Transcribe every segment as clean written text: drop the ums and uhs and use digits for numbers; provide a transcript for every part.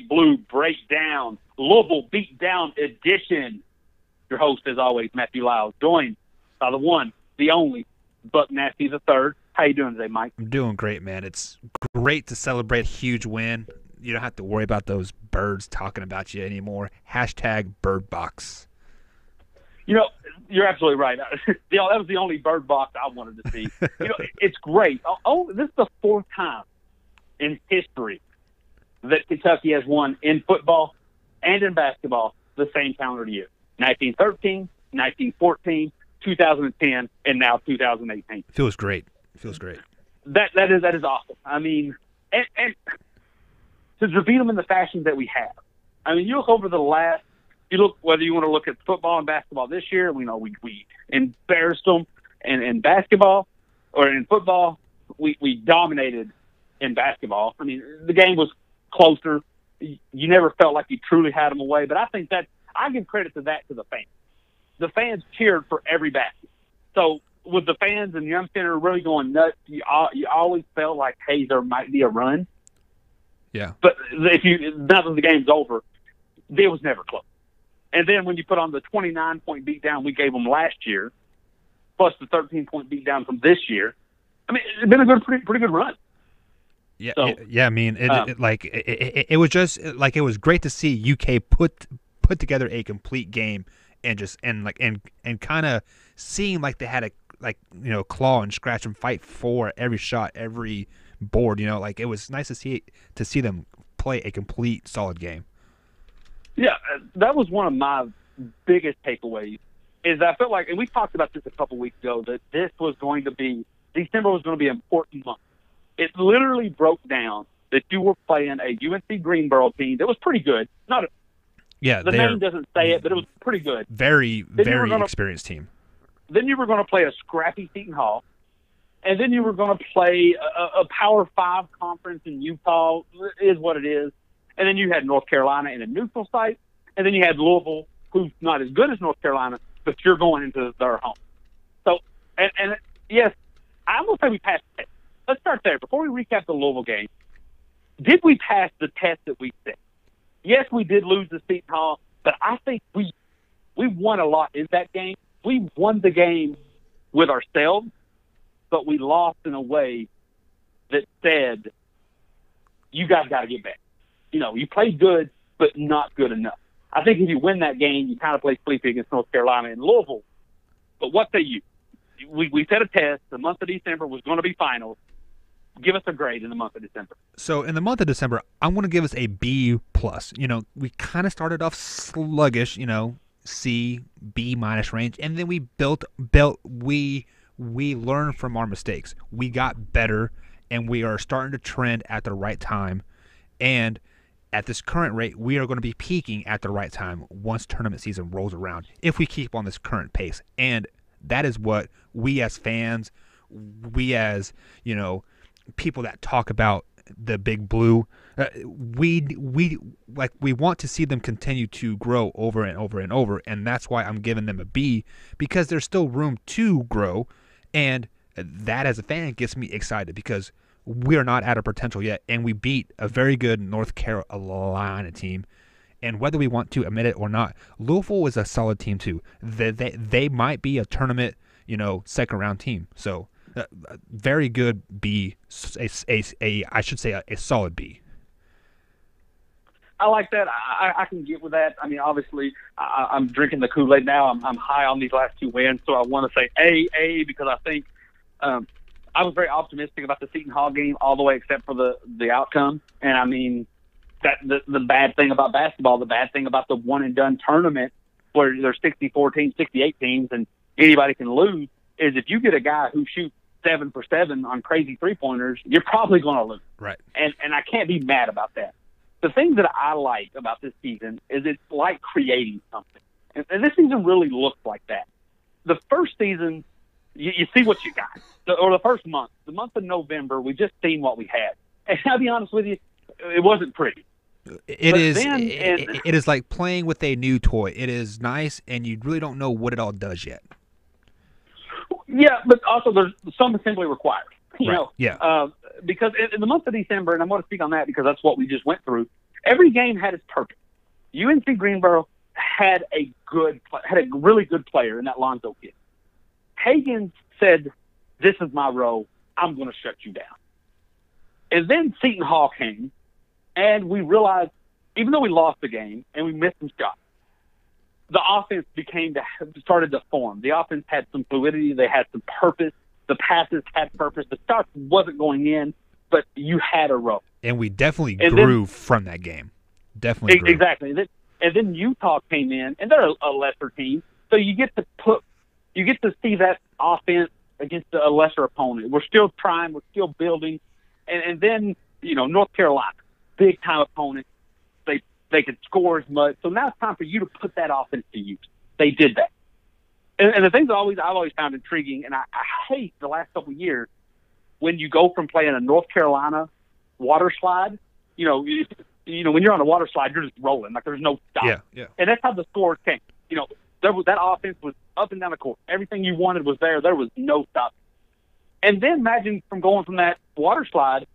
Big Blue Breakdown, Louisville Beatdown Edition. Your host, as always, Matthew Lyle, joined by the one, the only, Buck Nasty the third. How you doing today, Mike? I'm doing great, man. It's great to celebrate a huge win. You don't have to worry about those birds talking about you anymore. Hashtag bird box. You know, you're absolutely right. That was the only bird box I wanted to see. You know, it's great. Oh, this is the fourth time in history that Kentucky has won in football and in basketball the same calendar year. 1913, 1914, 2010, and now 2018. Feels great. That is awesome. I mean, and to beat them in the fashion that we have. I mean, you look over the last. You look whether you want to look at football and basketball this year. We know we embarrassed them, and in basketball or in football, we dominated in basketball. I mean, the game was closer. You never felt like you truly had them away. But I think that I give credit to that to the fans. The fans cheered for every basket. So with the fans and Young Center really going nuts, you always felt like, hey, there might be a run. Yeah. But now that the game's over, it was never close. And then when you put on the 29-point beatdown we gave them last year, plus the 13-point beatdown from this year, I mean, it's been a pretty good run. Yeah, so, yeah. I mean, it was just like it was great to see UK put together a complete game and kind of seeing like they had a claw and scratch and fight for every shot, every board. You know, like it was nice to see them play a complete solid game. Yeah, that was one of my biggest takeaways. Is I felt like, and we talked about this a couple weeks ago, that December was going to be an important month. It literally broke down that you were playing a UNC Greensboro team that was pretty good. The name doesn't say it, but it was pretty good. Very experienced team. Then you were going to play a scrappy Seton Hall, and then you were going to play a Power 5 conference in Utah. It is what it is. And then you had North Carolina in a neutral site, and then you had Louisville, who's not as good as North Carolina, but you're going into their home. So, and yes, I'm going to say we passed the test. Let's start there. Before we recap the Louisville game, did we pass the test that we set? Yes, we did lose the Seton Hall, but I think we won a lot in that game. We won the game with ourselves, but we lost in a way that said, you guys got to get back. You know, you played good, but not good enough. I think if you win that game, you kind of play sleepy against North Carolina and Louisville. But what say you? We set a test. The month of December was going to be finals. Give us a grade in the month of December. So in the month of December, I'm going to give us a B+. You know, we kind of started off sluggish, you know, C, B- range, and then we we learned from our mistakes. We got better, and we are starting to trend at the right time. And at this current rate, we are going to be peaking at the right time once tournament season rolls around, if we keep on this current pace. And that is what we as fans, we as, you know, people that talk about the Big Blue, we want to see them continue to grow over and over and over. And that's why I'm giving them a B, because there's still room to grow. And that as a fan gets me excited, because we are not at our potential yet, and we beat a very good North Carolina team. And whether we want to admit it or not, Louisville is a solid team too. They might be a tournament, you know, second round team. So very good B, I should say a solid B. I like that. I can get with that. I mean, obviously, I'm drinking the Kool-Aid now. I'm high on these last two wins, so I want to say A, because I think I was very optimistic about the Seton Hall game all the way except for the outcome. And, I mean, that the bad thing about basketball, the bad thing about the one-and-done tournament where there's 64 teams, 68 teams, and anybody can lose, is if you get a guy who shoots 7 for 7 on crazy three-pointers, you're probably going to lose. Right. And I can't be mad about that. The thing that I like about this season is it's like creating something. And this season really looks like that. The first season, you see what you got. Or the first month, the month of November, we just seen what we had. And I'll be honest with you, it wasn't pretty. It is like playing with a new toy. It is nice, and you really don't know what it all does yet. Yeah, but also there's some assembly required. You know, yeah. Because in the month of December, and I'm going to speak on that because that's what we just went through, every game had its purpose. UNC Greensboro had a really good player in that Lonzo kid. Hagan said, "This is my role. I'm going to shut you down." And then Seton Hall came, and we realized, even though we lost the game and we missed some shots, the offense started to form. The offense had some fluidity. They had some purpose. The passes had purpose. The shots wasn't going in, but you had a role. And we definitely grew from that game. Definitely grew. Exactly. And then Utah came in, and they're a lesser team, so you get to see that offense against a lesser opponent. We're still trying. We're still building. And then, North Carolina, big-time opponent. They could score as much. So now it's time for you to put that offense to use. They did that. And the things I've always found intriguing, and I hate the last couple of years, when you go from playing a North Carolina water slide, when you're on a water slide, you're just rolling. Like, there's no stop. Yeah. And that's how the scores came. That offense was up and down the court. Everything you wanted was there. There was no stop. And then imagine going from that water slide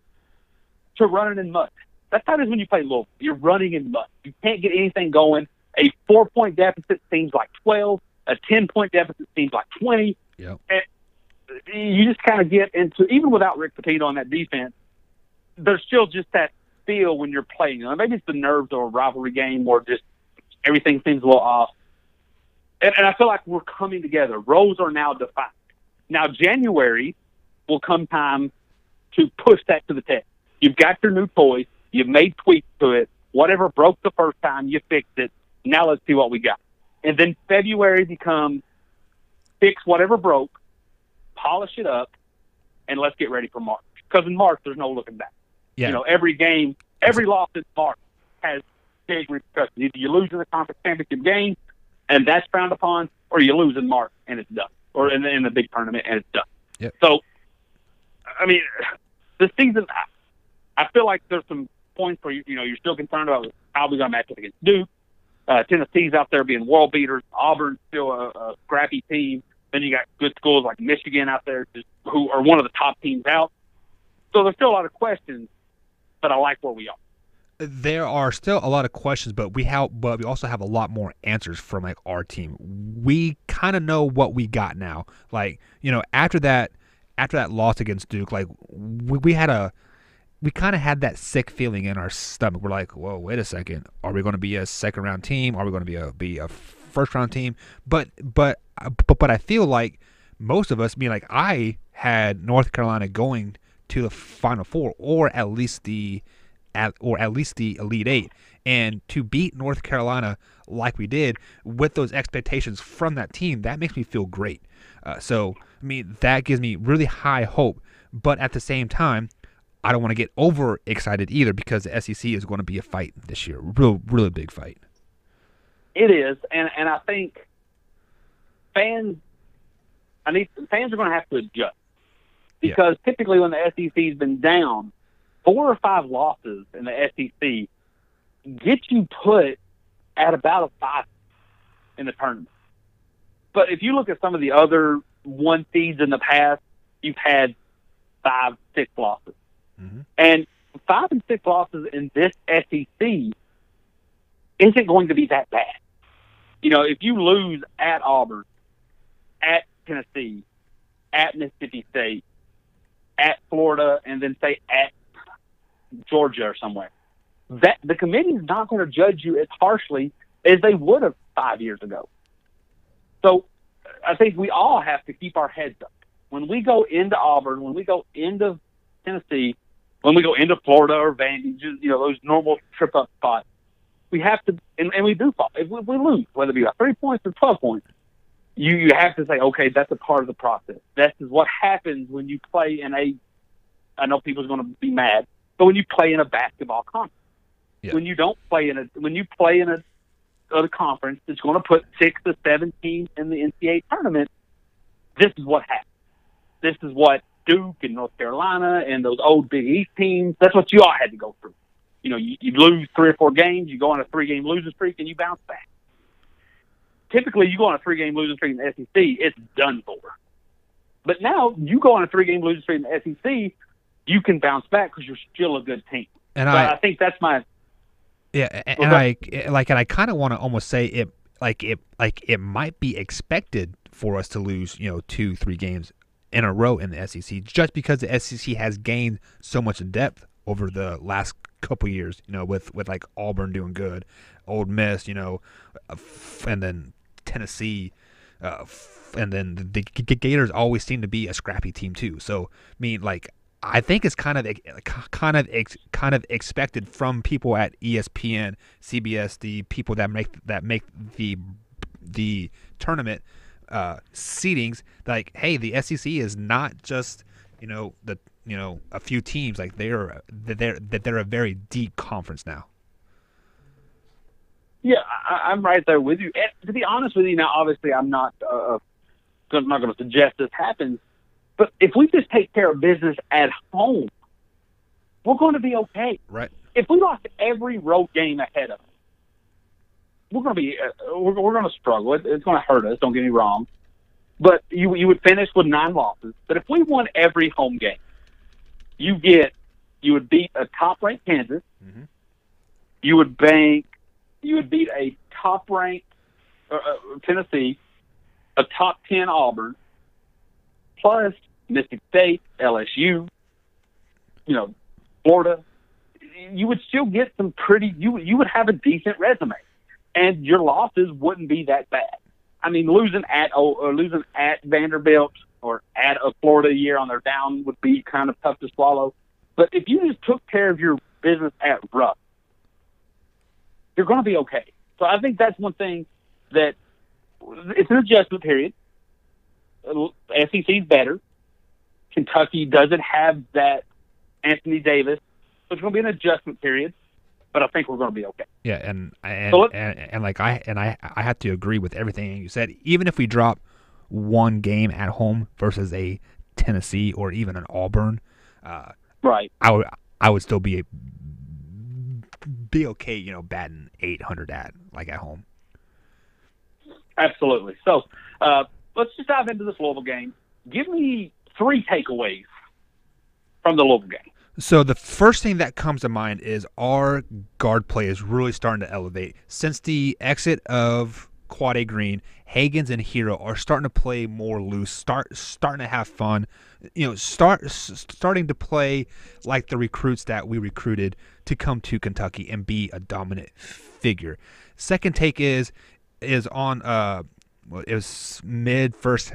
to running in mud. That's how it is when you play Louisville. You're running in mud. You can't get anything going. A 4-point deficit seems like 12. A 10-point deficit seems like 20. Yep. And you just kind of get into, even without Rick Pitino on that defense, there's still just that feel when you're playing. Maybe it's the nerves of a rivalry game or just everything seems a little off. And I feel like we're coming together. Roles are now defined. Now, January will come time to push that to the test. You've got your new toys. You've made tweaks to it. Whatever broke the first time, you fixed it. Now let's see what we got. And then February becomes fix whatever broke, polish it up, and let's get ready for March. Because in March, there's no looking back. Yeah. Every game, every loss in March has big repercussions. Either you lose in the conference championship game, and that's frowned upon, or you lose in March, and it's done. Or in the big tournament, and it's done. Yep. So, I mean, the season, I feel like there's some points where you're still concerned about how we're going to match up against Duke. Tennessee's out there being world beaters. Auburn's still a scrappy team. Then you got good schools like Michigan out there who are one of the top teams out. So there's still a lot of questions, but I like where we are. There are still a lot of questions, but we also have a lot more answers from our team. We kind of know what we got now. After that loss against Duke, we kind of had that sick feeling in our stomach. We're like, whoa, wait a second. Are we going to be a second round team? Are we going to be a first round team? But I feel like most of us, I had North Carolina going to the Final Four or at least the Elite Eight, and to beat North Carolina like we did with those expectations from that team, that makes me feel great. That gives me really high hope. But at the same time, I don't want to get overexcited either because the SEC is going to be a fight this year, really big fight. It is, and I think fans are going to have to adjust because typically when the SEC's been down, 4 or 5 losses in the SEC get you put at about a 5 in the tournament. But if you look at some of the other 1 seeds in the past, you've had 5, 6 losses. Mm-hmm. And 5 and 6 losses in this SEC isn't going to be that bad. If you lose at Auburn, at Tennessee, at Mississippi State, at Florida, and then say at Georgia or somewhere, that the committee is not going to judge you as harshly as they would have 5 years ago. So I think we all have to keep our heads up. When we go into Auburn, when we go into Tennessee, when we go into Florida or Vandy, those normal trip-up spots, we have to, and we do fall. If we lose, whether it be by 3 points or 12 points, you have to say, okay, that's a part of the process. This is what happens when you play in I know people's going to be mad, but when you play in a basketball conference, when you play in a conference that's going to put 6 to 7 teams in the NCAA tournament, this is what happens. This is what Duke and North Carolina and those old Big East teams, that's what you all had to go through. You lose 3 or 4 games, you go on a 3-game losing streak, and you bounce back. Typically, you go on a 3-game losing streak in the SEC, it's done for. But now, you go on a 3-game losing streak in the SEC, you can bounce back because you're still a good team. And I think that's my Yeah, and I kind of want to almost say it might be expected for us to lose 2-3 games in a row in the SEC just because the SEC has gained so much depth over the last couple years. With like Auburn doing good, Ole Miss, and then Tennessee, and then the Gators always seem to be a scrappy team too. So I mean, like, I think it's kind of expected from people at ESPN, CBS, the people that make the tournament seedings. Like, hey, the SEC is not just a few teams. Like, they're a very deep conference now. Yeah, I'm right there with you. And to be honest with you, now obviously I'm not going to suggest this happens. But if we just take care of business at home, we're going to be okay. Right. If we lost every road game ahead of us, we're going to be we're going to struggle. It's going to hurt us. Don't get me wrong. But you would finish with 9 losses. But if we won every home game, you would beat a top-ranked Kansas. Mm-hmm. You would beat a top-ranked Tennessee, a top 10 Auburn, plus Mississippi State, LSU, Florida. You would still get some pretty. You would have a decent resume, and your losses wouldn't be that bad. I mean, losing at Vanderbilt or at a Florida year on their down would be kind of tough to swallow. But if you just took care of your business at Rupp, you're going to be okay. So I think that's one thing that it's an adjustment period. SEC's better. Kentucky doesn't have that Anthony Davis. So it's going to be an adjustment period, but I think we're going to be okay. Yeah, and I have to agree with everything you said. Even if we drop one game at home versus a Tennessee or even an Auburn, right, I would still be okay, batting 800 at home. Absolutely. So let's just dive into this Louisville game. Give me 3 takeaways from the Louisville game. So the first thing that comes to mind is our guard play is really starting to elevate. Since the exit of Quade Green, Hagens and Hero are starting to play more loose, starting to have fun, starting to play like the recruits that we recruited to come to Kentucky and be a dominant figure. Second take is on it was mid first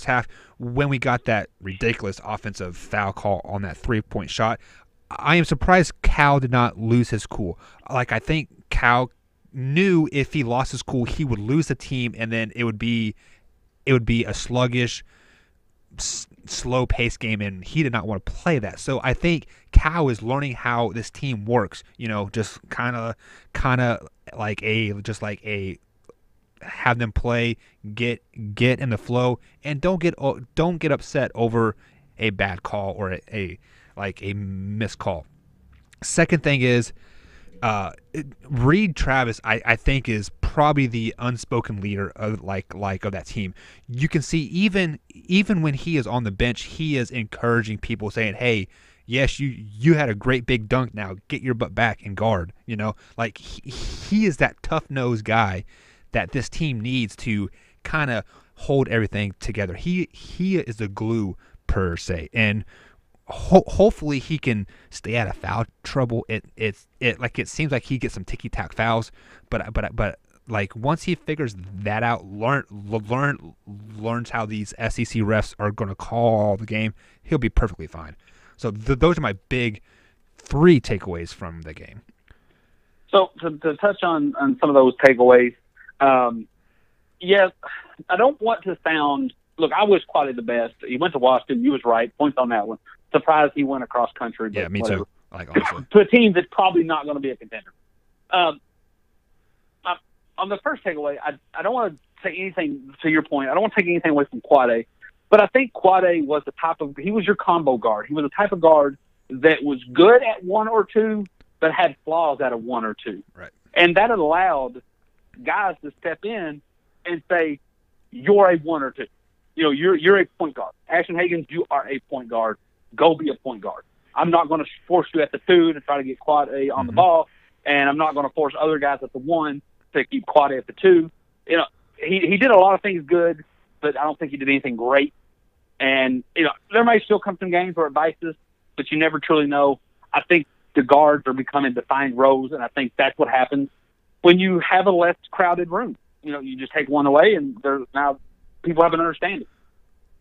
half when we got that ridiculous offensive foul call on that 3-point shot. I am surprised Cal did not lose his cool. Like, I think Cal knew if he lost his cool, he would lose the team, and then it would be a sluggish, slow-paced game, and he did not want to play that. So I think Cal is learning how this team works. Just kind of like a have them play, get in the flow, and don't get upset over a bad call or a missed call. Second thing is Reed Travis, I think, is probably the unspoken leader of of that team. You can see even when he is on the bench, he is encouraging people, saying, "Hey, yes, you had a great big dunk. Now get your butt back and guard." He is that tough-nosed guy that this team needs to kind of hold everything together. He is the glue per se, and hopefully he can stay out of foul trouble. It seems like he gets some ticky-tack fouls, but once he figures that out, learns how these SEC refs are going to call the game, he'll be perfectly fine. So those are my big 3 takeaways from the game. So to touch on some of those takeaways. Yes, I don't want to sound. Look, I wish Quade the best. He went to Washington. You was right. Points on that one. Surprised he went across country. But yeah, me whatever. Too. Honestly, to a team that's probably not going to be a contender. On the first takeaway, I don't want to say anything to your point. I don't want to take anything away from Quade, but I think Quade was he was your combo guard. He was the type of guard that was good at 1 or 2, but had flaws at a 1 or 2. Right. And that allowed guys to step in and say, "You're a 1 or 2. You're a point guard. Ashton Hagens, you are a point guard. Go be a point guard. I'm not going to force you at the 2 to try to get Quade on the ball. and I'm not going to force other guys at the 1 to keep Quade at the 2. You know, he did a lot of things good, but I don't think he did anything great. And, you know, there may still come some games where it bites us, but you never truly know. I think the guards are becoming defined rows, and I think that's what happens when you have a less crowded room. You know, you just take one away, and there's now people have an understanding.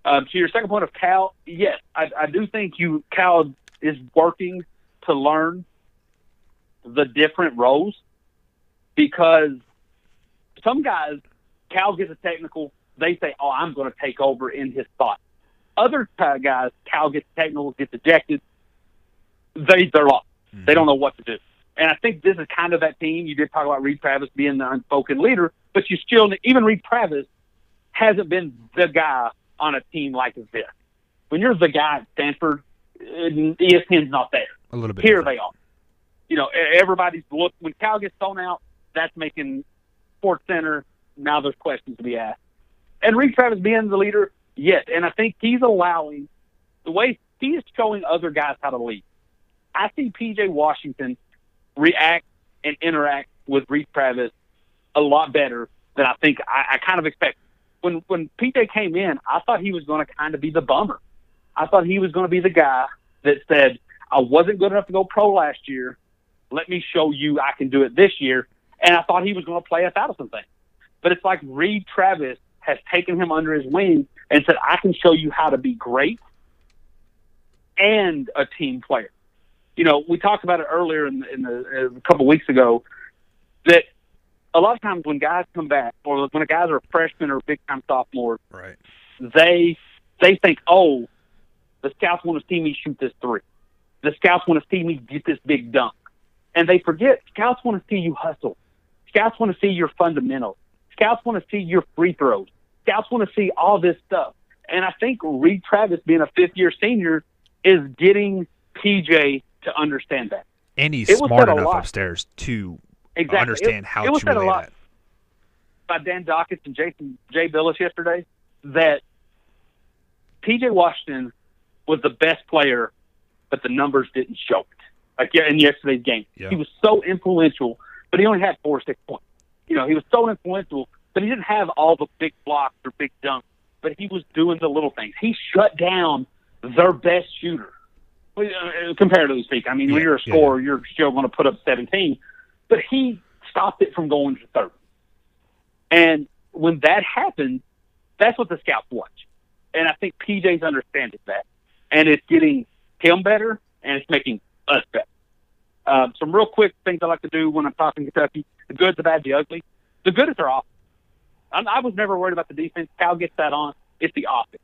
To your second point of Cal, yes, I do think Cal is working to learn the different roles, because some guys, Cal gets a technical, they say, oh, I'm going to take over in his spot. Other guys, Cal gets technical, gets ejected, they're lost. Mm-hmm. They don't know what to do. And I think this is kind of that team. You did talk about Reed Travis being the unspoken leader, but you still, even Reed Travis hasn't been the guy on a team like this. When you're the guy at Stanford, ESPN's not there. A little bit. Here different. They are. You know, everybody's looked. When Cal gets thrown out, that's making Sports Center. Now there's questions to be asked. And Reed Travis being the leader, yes. And I think he's allowing the way he is showing other guys how to lead. I see P.J. Washington react and interact with Reed Travis a lot better than I think I kind of expected. When P.J. came in, I thought he was going to kind of be the bummer. I thought he was going to be the guy that said, I wasn't good enough to go pro last year. Let me show you I can do it this year. And I thought he was going to play us out of something. But it's like Reed Travis has taken him under his wing and said, I can show you how to be great and a team player. You know, we talked about it earlier a couple weeks ago that a lot of times when guys come back, or when guys are freshmen or big-time sophomores, right, they think, oh, the scouts want to see me shoot this 3. The scouts want to see me get this big dunk. And they forget, scouts want to see you hustle. Scouts want to see your fundamentals. Scouts want to see your free throws. Scouts want to see all this stuff. And I think Reed Travis, being a fifth-year senior, is getting PJ to understand that. And he's smart enough upstairs to understand how to relay that. It was said a lot by Dan Dockett and Jay Billis yesterday that P.J. Washington was the best player, but the numbers didn't show it. Like in yesterday's game. Yeah. He was so influential, but he only had 4 or 6 points. You know, he was so influential, but he didn't have all the big blocks or big dunks, but he was doing the little things. He shut down their best shooter. Comparatively speaking, I mean, when you're a scorer, you're still going to put up 17, but he stopped it from going to 30. And when that happens, that's what the scouts watch. And I think PJ's understanding that. And it's getting him better, and it's making us better. Some real quick things I like to do when I'm talking Kentucky: the good, the bad, the ugly. The good is their offense. I was never worried about the defense. Cal gets that on. It's the offense.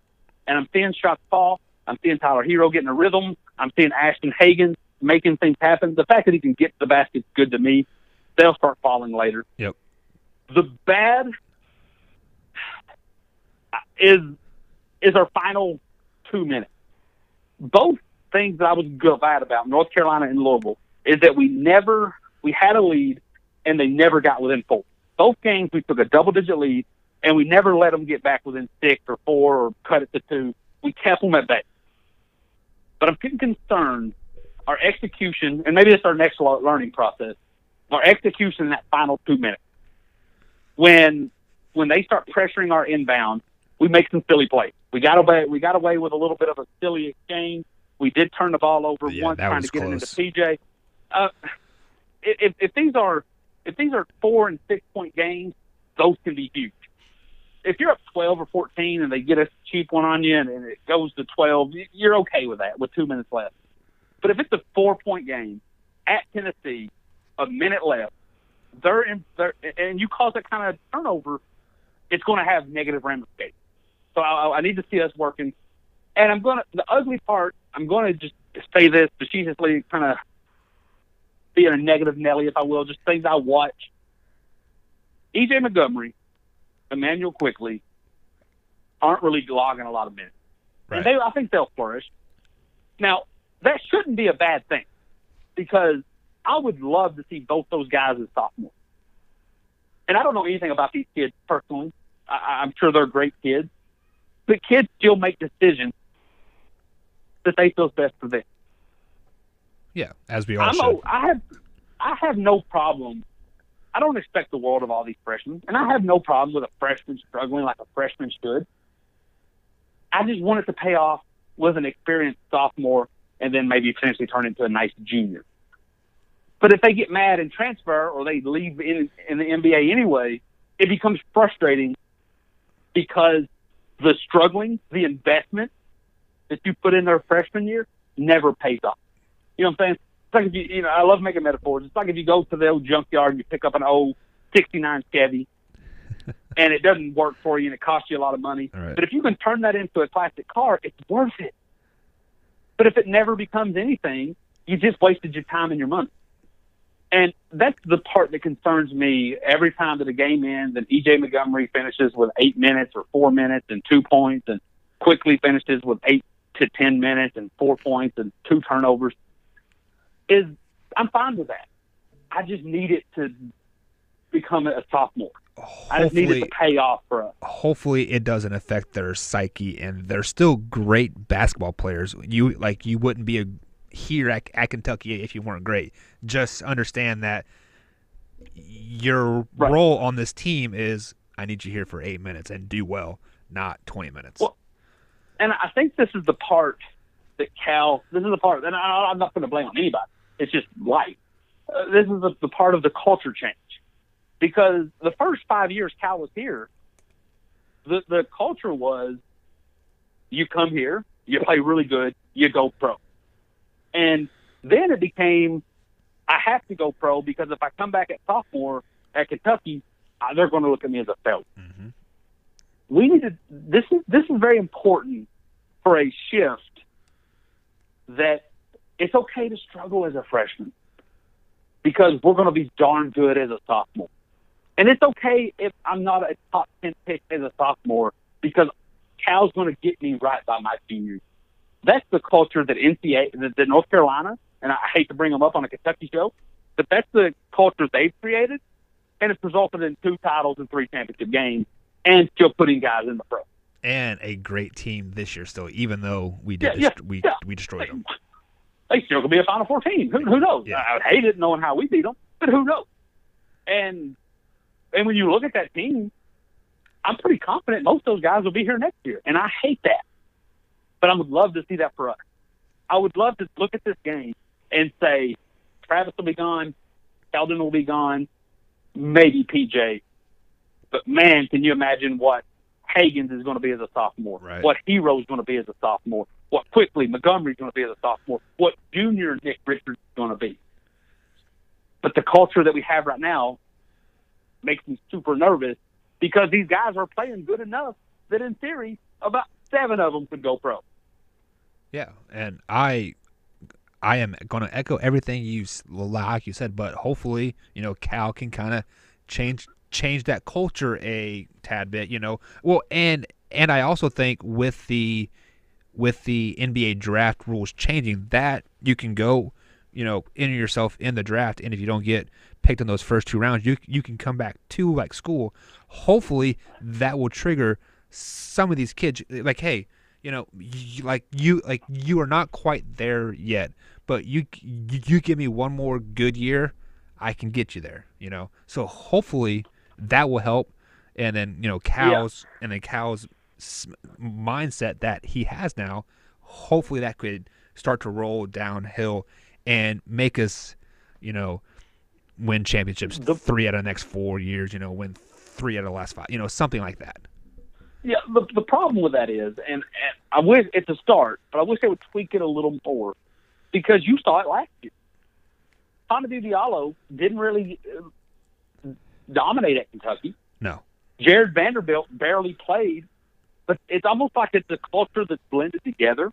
And I'm seeing shots fall. I'm seeing Tyler Hero getting a rhythm. I'm seeing Ashton Hagen making things happen. The fact that he can get to the basket is good to me. They'll start falling later. Yep. The bad is our final 2 minutes. Both things that I was glad about, North Carolina and Louisville, is that we had a lead and they never got within 4. Both games we took a double-digit lead and we never let them get back within 6 or 4 or cut it to 2. We kept them at bay. But I'm getting concerned, our execution, and maybe it's our next learning process, our execution in that final 2 minutes. When they start pressuring our inbound, we make some silly plays. We got away with a little bit of a silly exchange. We did turn the ball over once trying to get it into PJ. If these are 4 and 6 point games, those can be huge. If you're up 12 or 14 and they get a cheap one on you and it goes to 12, you're okay with that with 2 minutes left. But if it's a 4-point game at Tennessee, a minute left, and you cause that kind of turnover, it's going to have negative ramifications. So I need to see us working. And the ugly part, I'm going to just say this facetiously, kind of being a negative Nelly, if I will, just things I watch. E.J. Montgomery, Emmanuel Quickly aren't really logging a lot of minutes. Right. And I think they'll flourish. Now, that shouldn't be a bad thing because I would love to see both those guys as sophomores. And I don't know anything about these kids personally. I'm sure they're great kids. But kids still make decisions that they feel is best for them. Yeah, as we all should. I have no problem. I don't expect the world of all these freshmen, and I have no problem with a freshman struggling like a freshman should. I just want it to pay off with an experienced sophomore and then maybe potentially turn into a nice junior. But if they get mad and transfer or they leave in the NBA anyway, it becomes frustrating because the struggling, the investment that you put in their freshman year never pays off. You know what I'm saying? It's like if you know, I love making metaphors. It's like if you go to the old junkyard and you pick up an old 69 Chevy and it doesn't work for you and it costs you a lot of money. Right. But if you can turn that into a classic car, it's worth it. But if it never becomes anything, you just wasted your time and your money. And that's the part that concerns me every time that a game ends and E.J. Montgomery finishes with 8 minutes or 4 minutes and 2 points and quickly finishes with 8 to 10 minutes and 4 points and 2 turnovers. I'm fine with that. I just need it to become a sophomore. I just need it to pay off for us. Hopefully it doesn't affect their psyche, and they're still great basketball players. You wouldn't be here at Kentucky if you weren't great. Just understand that your role on this team is I need you here for 8 minutes and do well, not 20 minutes. Well, and I think this is the part that and I'm not going to blame on anybody. It's just life. This is the part of the culture change. Because the first 5 years Cal was here, the culture was you come here, you play really good, you go pro. And then it became I have to go pro because if I come back at sophomore at Kentucky, they're going to look at me as a failure. Mm-hmm. We need to. This is very important for a shift. That it's okay to struggle as a freshman because we're going to be darn good as a sophomore. And it's okay if I'm not a top 10 pick as a sophomore because Cal's going to get me right by my junior year. That's the culture that that North Carolina, and I hate to bring them up on a Kentucky show, but that's the culture they've created, and it's resulted in 2 titles and 3 championship games and still putting guys in the pro. And a great team this year still, even though we destroyed them. They still could be a Final Four team. Who knows? Yeah. I would hate it knowing how we beat them, but who knows? And when you look at that team, I'm pretty confident most of those guys will be here next year. And I hate that. But I would love to see that for us. I would love to look at this game and say, Travis will be gone, Keldon will be gone, maybe PJ. But, man, can you imagine what Hagens is going to be as a sophomore, right. What Hero is going to be as a sophomore, what Quickly Montgomery is going to be as a sophomore, what junior Nick Richards is going to be. But the culture that we have right now makes me super nervous because these guys are playing good enough that in theory about 7 of them could go pro. Yeah, and I am going to echo everything you said, but hopefully, Cal can kind of change that culture a tad bit, Well, and I also think with the NBA draft rules changing, that you can go, enter yourself in the draft, and if you don't get picked in those first 2 rounds, you can come back to like school. Hopefully, that will trigger some of these kids, like, hey, you are not quite there yet, but you give me one more good year, I can get you there. So hopefully that will help, and then Cal's mindset that he has now, hopefully that could start to roll downhill and make us, win championships 3 out of the next 4 years, win 3 out of the last 5, something like that. Yeah, the problem with that is, and I wish it's a start, but I wish they would tweak it a little more because you saw it last year. Hamidou Diallo didn't really dominate at Kentucky. No. Jared Vanderbilt barely played, but it's almost like it's a culture that's blended together.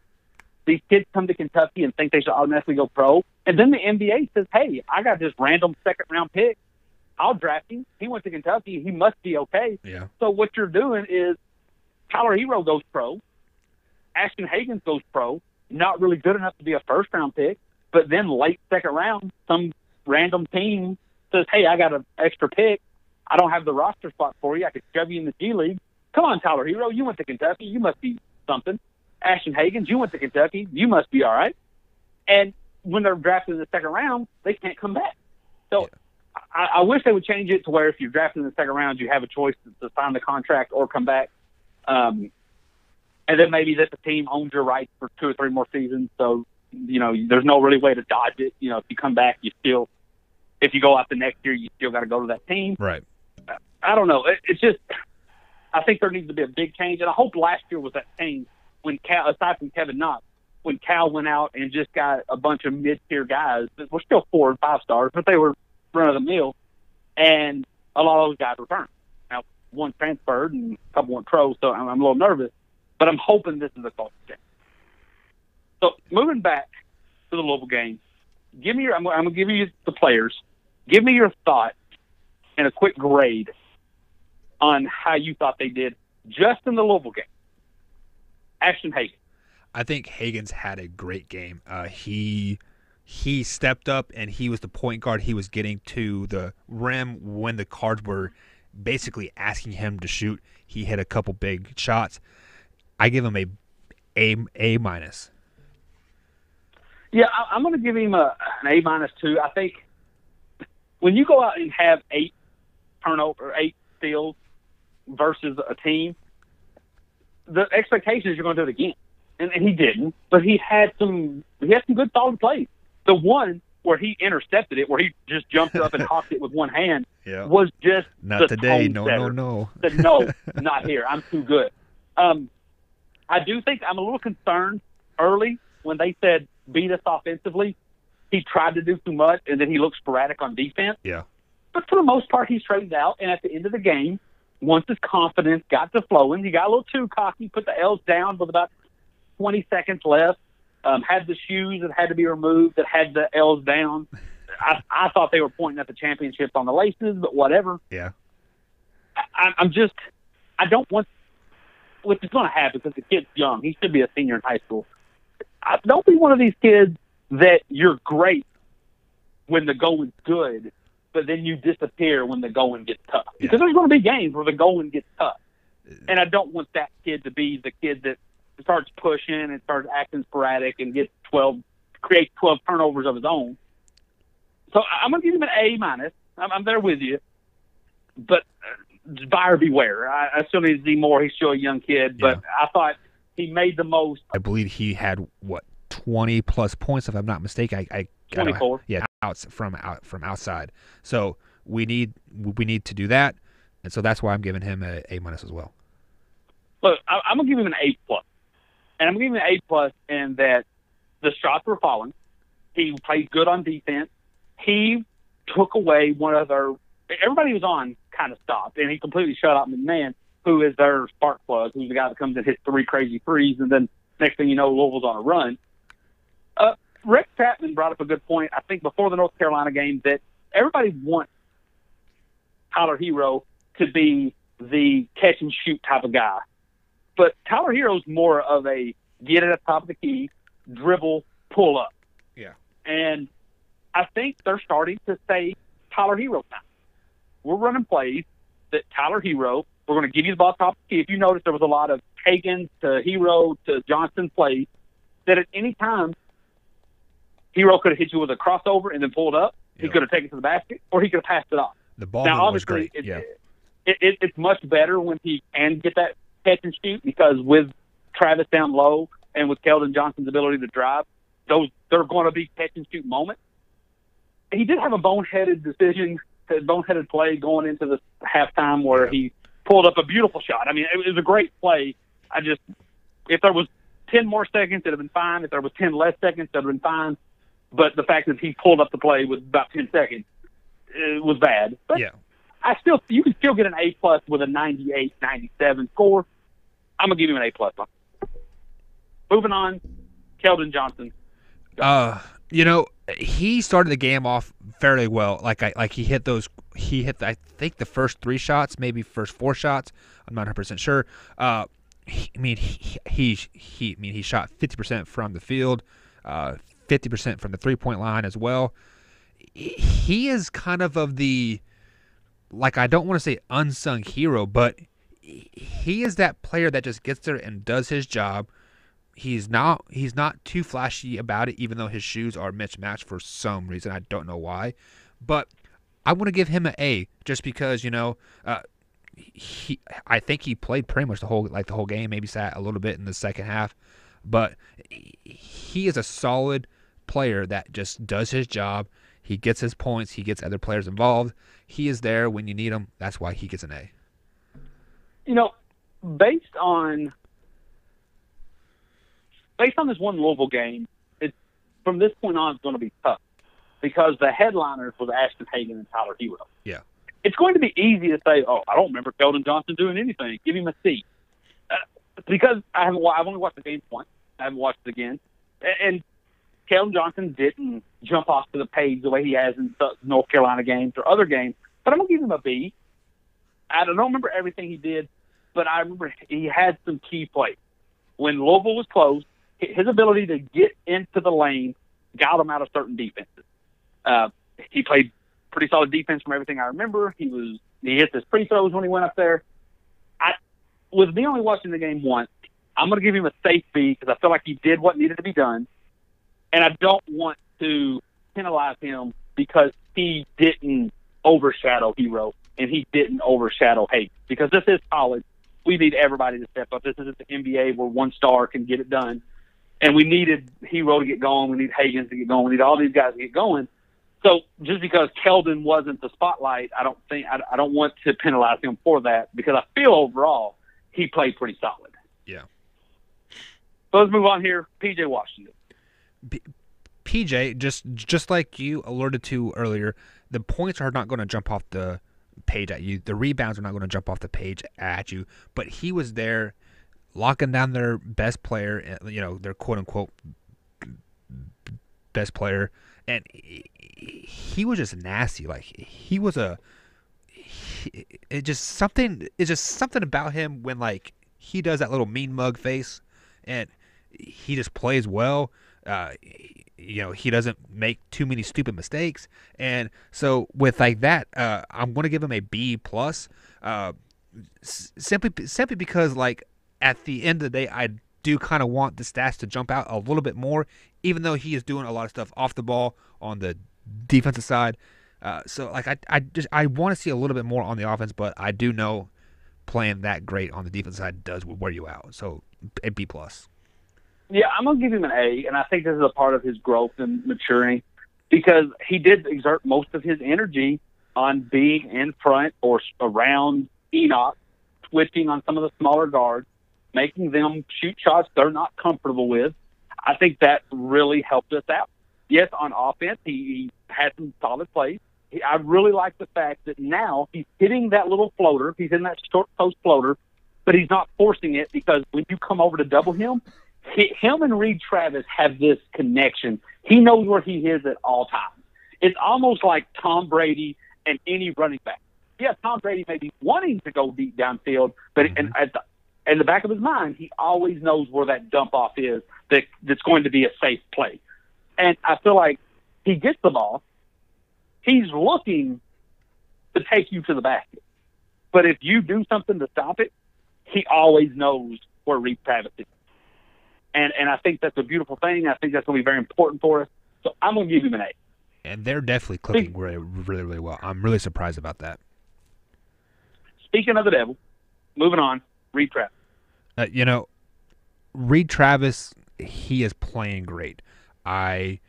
These kids come to Kentucky and think they should automatically go pro, and then the NBA says, hey, I got this random second-round pick. I'll draft him. He went to Kentucky. He must be okay. Yeah. So what you're doing is Tyler Hero goes pro. Ashton Hagens goes pro. Not really good enough to be a first-round pick, but then late second round, some random team says, hey, I got an extra pick. I don't have the roster spot for you. I could shove you in the G League. Come on, Tyler Hero. You went to Kentucky. You must be something. Ashton Hagens, you went to Kentucky. You must be all right. And when they're drafted in the second round, they can't come back. So I wish they would change it to where if you're drafted in the second round, you have a choice to sign the contract or come back. And then maybe that the team owns your rights for 2 or 3 more seasons. So, there's no really way to dodge it. If you come back, if you go out the next year, you still got to go to that team. Right. I don't know. It's just, I think there needs to be a big change. And I hope last year was that change when Cal, aside from Kevin Knox, when Cal went out and just got a bunch of mid-tier guys that were still 4 and 5 stars, but they were run-of-the-mill, and a lot of those guys returned. Now, one transferred and a couple went pro, so I'm a little nervous, but I'm hoping this is a culture change. So moving back to the Louisville game, I'm going to give you the players. Give me your thoughts and a quick grade on how you thought they did just in the Louisville game. Ashton Hagen. I think Hagen's had a great game. He stepped up, and he was the point guard. He was getting to the rim when the Cards were basically asking him to shoot. He hit a couple big shots. I give him A minus. Yeah, I'm going to give him an A minus too. I think when you go out and have 8 steals versus a team, the expectation is you're going to do it again. And he didn't, but he had some good solid plays. The one where he intercepted it, where he just jumped up and hawked it with one hand, was just not today. No. Said, no, not here. I'm too good. I do think I'm a little concerned early when they said beat us offensively. He tried to do too much, and then he looked sporadic on defense. Yeah. But for the most part, he straightened out, and at the end of the game, once his confidence got to flowing, he got a little too cocky, put the L's down with about 20 seconds left, had the shoes that had to be removed that had the L's down. I thought they were pointing at the championships on the laces, but whatever. Yeah. I don't want, which is going to happen because the kid's young. He should be a senior in high school. Don't be one of these kids that you're great when the going's good, but then you disappear when the going gets tough. Because there's going to be games where the going gets tough. And I don't want that kid to be the kid that starts pushing and starts acting sporadic and creates 12 turnovers of his own. So I'm going to give him an A minus. I'm there with you. But buyer beware. I still need to see more. He's still a young kid, but I thought he made the most. I believe he had 20 plus points, if I'm not mistaken. 24. From outside. So we need to do that, and so that's why I'm giving him a A minus as well. Look, I'm gonna give him an A plus, and I'm gonna give him an A plus in that the shots were falling. He played good on defense. He took away one of their. Everybody was on kind of stopped, and he completely shut out McMahon, who is their spark plug, who's the guy that comes and hits 3 crazy threes, and then next thing you know, Louisville's on a run. Rick Chapman brought up a good point, I think, before the North Carolina game, that everybody wants Tyler Hero to be the catch-and-shoot type of guy. But Tyler Hero's more of a get it at the top of the key, dribble, pull up. Yeah. And I think they're starting to say Tyler Hero now. We're running plays that Tyler Hero, we're going to give you the ball top of the key. If you notice, there was a lot of Hagen to Hero to Johnson plays that at any time, Hero could have hit you with a crossover and then pulled up. He could have taken it to the basket, or he could have passed it off. The ball now, was great. It's much better when he can get that catch and shoot, because with Travis down low and with Keldon Johnson's ability to drive, they're going to be catch and shoot moments. He did have a boneheaded play going into the halftime where he pulled up a beautiful shot. I mean, it was a great play. If there was 10 more seconds, it'd have been fine. If there was 10 less seconds, that'd have been fine. But the fact that he pulled up the play with about 10 seconds, it was bad. But you can still get an A plus with a 98, 97 score. I'm gonna give him an A plus. Moving on, Keldon Johnson. He started the game off fairly well. He hit I think the first 3 shots, maybe first 4 shots. I'm not 100% sure. He shot 50% from the field, 50% from the 3-point line as well. He is kind of the, I don't want to say unsung hero, but he is that player that just gets there and does his job. He's not too flashy about it, even though his shoes are mismatched for some reason. I don't know why, But I want to give him an A just because I think he played pretty much the whole game. Maybe sat a little bit in the second half, but he is a solid player that just does his job. He gets his points. He gets other players involved. He is there when you need him. That's why he gets an A. Based on this one Louisville game, from this point on, it's going to be tough because the headliners was Ashton Hagen and Tyler Hero. Yeah. It's going to be easy to say, I don't remember Keldon Johnson doing anything. Give him a C. Because I've only watched the game once. I haven't watched it again. And Keldon Johnson didn't jump off to the page the way he has in North Carolina games or other games. But I'm going to give him a B. I don't remember everything he did, but I remember he had some key plays. When Louisville was close, his ability to get into the lane got him out of certain defenses. He played pretty solid defense from everything I remember. He hit his free throws when he went up there. With me only watching the game once, I'm going to give him a safe B because I feel like he did what needed to be done. And I don't want to penalize him because he didn't overshadow Hero and he didn't overshadow Hayes. Because this is college. We need everybody to step up. This isn't the NBA where one star can get it done. And we needed Hero to get going. We need Higgins to get going. We need all these guys to get going. So just because Keldon wasn't the spotlight, I don't want to penalize him for that because I feel overall he played pretty solid. Yeah. So let's move on here. PJ Washington. PJ, just like you alerted to earlier, the points are not going to jump off the page at you. The rebounds are not going to jump off the page at you. But he was there locking down their best player, their quote-unquote best player. And he was just nasty. Like, he was it's just something about him when, like, he does that little mean mug face and he just plays well. He doesn't make too many stupid mistakes. And so with like that, I'm going to give him a B plus, simply because, like, at the end of the day, I do kind of want the stats to jump out a little bit more, even though he is doing a lot of stuff off the ball on the defensive side. So like I want to see a little bit more on the offense, but I do know playing that great on the defensive side does wear you out. So a B plus. Yeah, I'm gonna give him an A, and I think this is a part of his growth and maturing because he did exert most of his energy on being in front or around Enoch, switching on some of the smaller guards, making them shoot shots they're not comfortable with. I think that really helped us out. Yes, on offense, he had some solid plays. I really like the fact that now he's hitting that little floater. He's in that short post floater, but he's not forcing it because when you come over to double him, him and Reed Travis have this connection. He knows where he is at all times. It's almost like Tom Brady and any running back. Yeah, Tom Brady may be wanting to go deep downfield, but in the back of his mind, he always knows where that dump off is that's going to be a safe play. And I feel like he gets the ball. He's looking to take you to the basket. But if you do something to stop it, he always knows where Reed Travis is. And I think that's a beautiful thing. I think that's going to be very important for us. So I'm going to give him an A. And they're definitely clicking really, really, really well. I'm really surprised about that. Speaking of the devil, moving on, Reed Travis. Reed Travis, he is playing great. I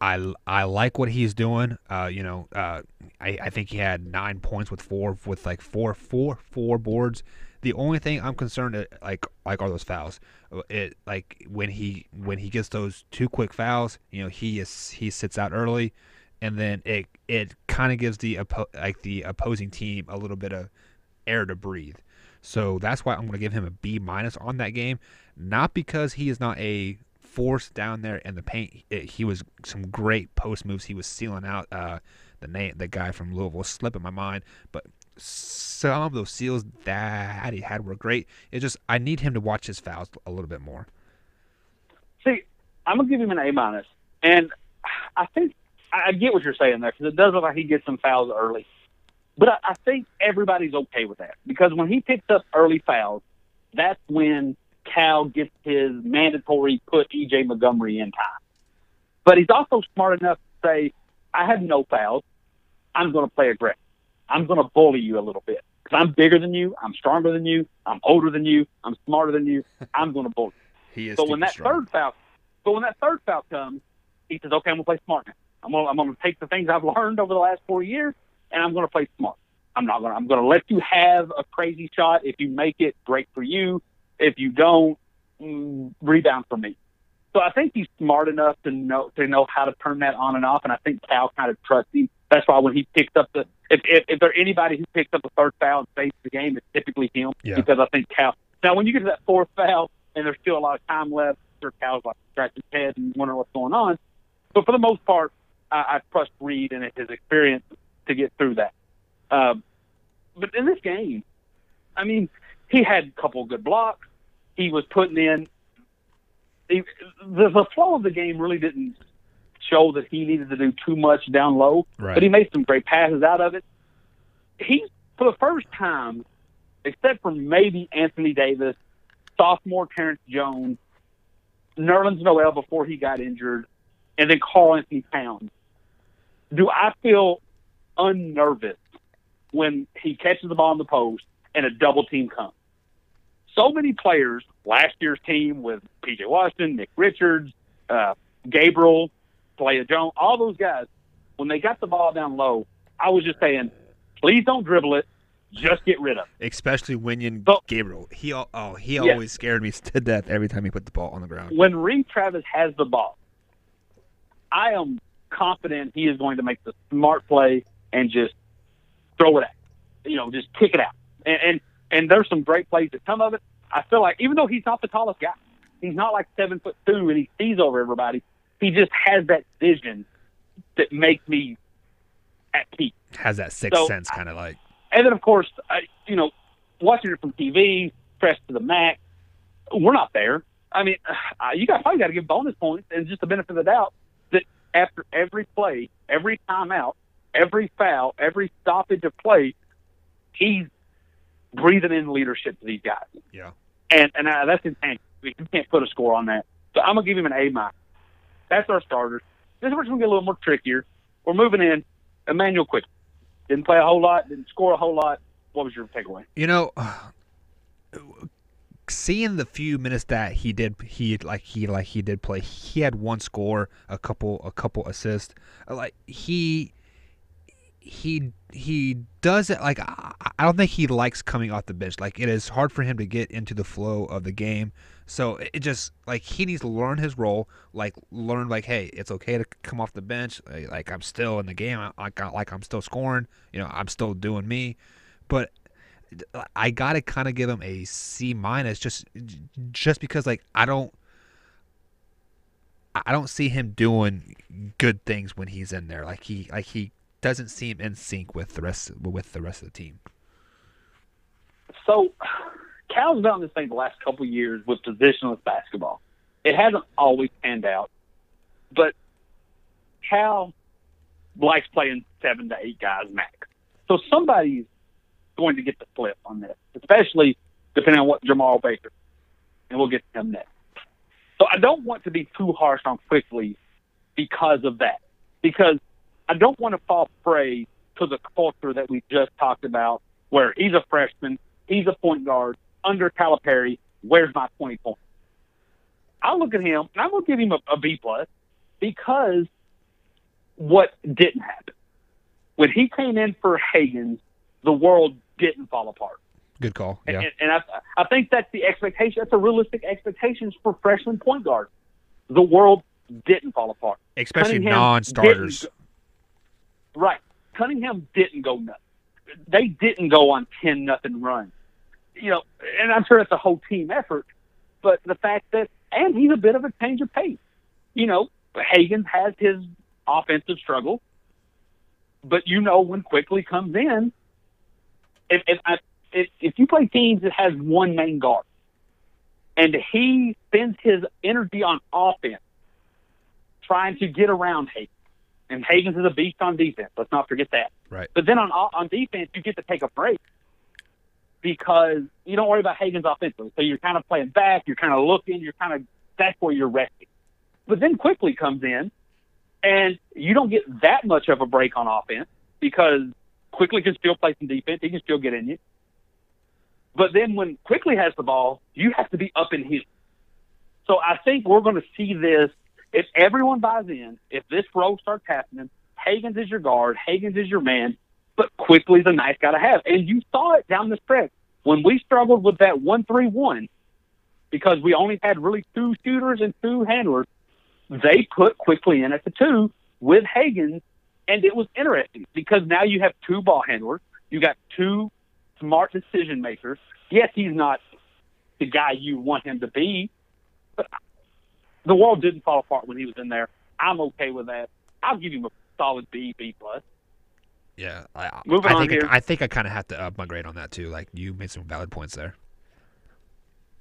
like what he's doing. I think he had 9 points with four boards. The only thing I'm concerned are those fouls. When he gets those 2 quick fouls, he sits out early, and then it kind of gives the opposing team a little bit of air to breathe. So that's why I'm going to give him a B- on that game, not because he is not a force down there in the paint. He was some great post moves. He was sealing out the guy from Louisville, slipping my mind, but some of those seals that he had were great. It's just I need him to watch his fouls a little bit more. See, I'm gonna give him an A-, and I think I get what you're saying there because it does look like he gets some fouls early, but I think everybody's okay with that because when he picks up early fouls, that's when Cal gets his mandatory put E.J. Montgomery in time. But he's also smart enough to say, I have no fouls. I'm going to play aggressive. I'm going to bully you a little bit because I'm bigger than you. I'm stronger than you. I'm older than you. I'm smarter than you. I'm going to bully you. He is So when that strong. third foul comes, he says, "Okay, I'm going to play smart now. I'm going to take the things I've learned over the last 4 years, and I'm going to play smart. I'm going to let you have a crazy shot. If you make it, great for you. If you don't, rebound for me." So I think he's smart enough to know how to turn that on and off, and I think Cal kind of trusts him. That's why when he picks up if there's anybody who picks up the third foul and saves the game, it's typically him. Yeah. Because I think Cal. Now, when you get to that fourth foul and there's still a lot of time left, sure Cal's like scratching his head and wondering what's going on. But for the most part, I trust Reed and his experience to get through that. But in this game, I mean, he had a couple of good blocks. He was putting in. The flow of the game really didn't show that he needed to do too much down low, Right. but he made some great passes out of it. For the first time, except for maybe Anthony Davis, sophomore Terrence Jones, Nerlens Noel before he got injured, and then Karl Anthony Towns, do I feel unnervous when he catches the ball in the post and a double team comes? So many players, last year's team with P.J. Washington, Nick Richards, Gabriel, Playa Jones, all those guys, when they got the ball down low, I was just saying, please don't dribble it, just get rid of it. Especially Winion Gabriel. He Yeah. always scared me to death every time he put the ball on the ground. When Reed Travis has the ball, I am confident he is going to make the smart play and just throw it out. Just kick it out. And there's some great plays that come of it. I feel like even though he's not the tallest guy, he's not like 7'2" and he sees over everybody. He just has that vision that makes me at peace. Has that sixth sense kind of like. And then, of course, watching it from TV, pressed to the max, we're not there. I mean, you probably got to give bonus points and just the benefit of the doubt that after every play, every timeout, every foul, every stoppage of play, he's breathing in leadership to these guys. Yeah. And that's intangible. You can't put a score on that. So I'm going to give him an A-. That's our starters. This is where it's going to get a little more trickier. We're moving in. Emmanuel Quick. Didn't play a whole lot. Didn't score a whole lot. What was your takeaway? Seeing the few minutes that he did play, he had one score, a couple assists. Like he does it. Like I don't think he likes coming off the bench. Like it is hard for him to get into the flow of the game. So it just like he needs to learn his role. Like learn like, hey, it's okay to come off the bench. Like I'm still in the game. I'm still scoring. I'm still doing me. But I gotta kind of give him a C-, just because like I don't see him doing good things when he's in there. Like he doesn't seem in sync with the rest of the team. So Cal's done this thing the last couple of years with positionless basketball. It hasn't always panned out, but Cal likes playing 7 to 8 guys max. So somebody's going to get the flip on this, especially depending on what Jamal Baker, and we'll get to him next. So I don't want to be too harsh on Quickly because of that, because I don't want to fall prey to the culture that we just talked about, where he's a freshman, he's a point guard, under Calipari, where's my 20 points? I look at him, and I'm going to give him a B+, because what didn't happen. When he came in for Higgins, the world didn't fall apart. Good call, yeah. And I think that's the expectation. That's a realistic expectation for freshman point guard. The world didn't fall apart. Especially Cunningham non-starters. Right. Cunningham didn't go nuts. They didn't go on 10-0 run. And I'm sure it's a whole team effort, but the fact that, and he's a bit of a change of pace. Higgins has his offensive struggle, but when Quickly comes in, if you play teams that has one main guard, and he spends his energy on offense trying to get around Higgins, and Higgins is a beast on defense. Let's not forget that. Right. But then on defense, you get to take a break because you don't worry about Higgins offensively. So you're kind of playing back, you're kind of looking, that's where you're resting. But then Quickly comes in, And you don't get that much of a break on offense because Quickly can still play some defense. He can still get in you. But then when Quickly has the ball, you have to be up in him. So I think we're going to see this. If everyone buys in, if this role starts happening, Higgins is your guard, Higgins is your man, but Quickly's a nice guy to have. And you saw it down the stretch. When we struggled with that 1-3-1, because we only had really 2 shooters and 2 handlers, they put Quickly in at the 2 with Higgins, and it was interesting because now you have 2 ball handlers. You got 2 smart decision makers. Yes, he's not the guy you want him to be, but the world didn't fall apart when he was in there. I'm okay with that. I'll give him a solid B+. Yeah, I think I kind of have to up my grade on that too. Like, you made some valid points there.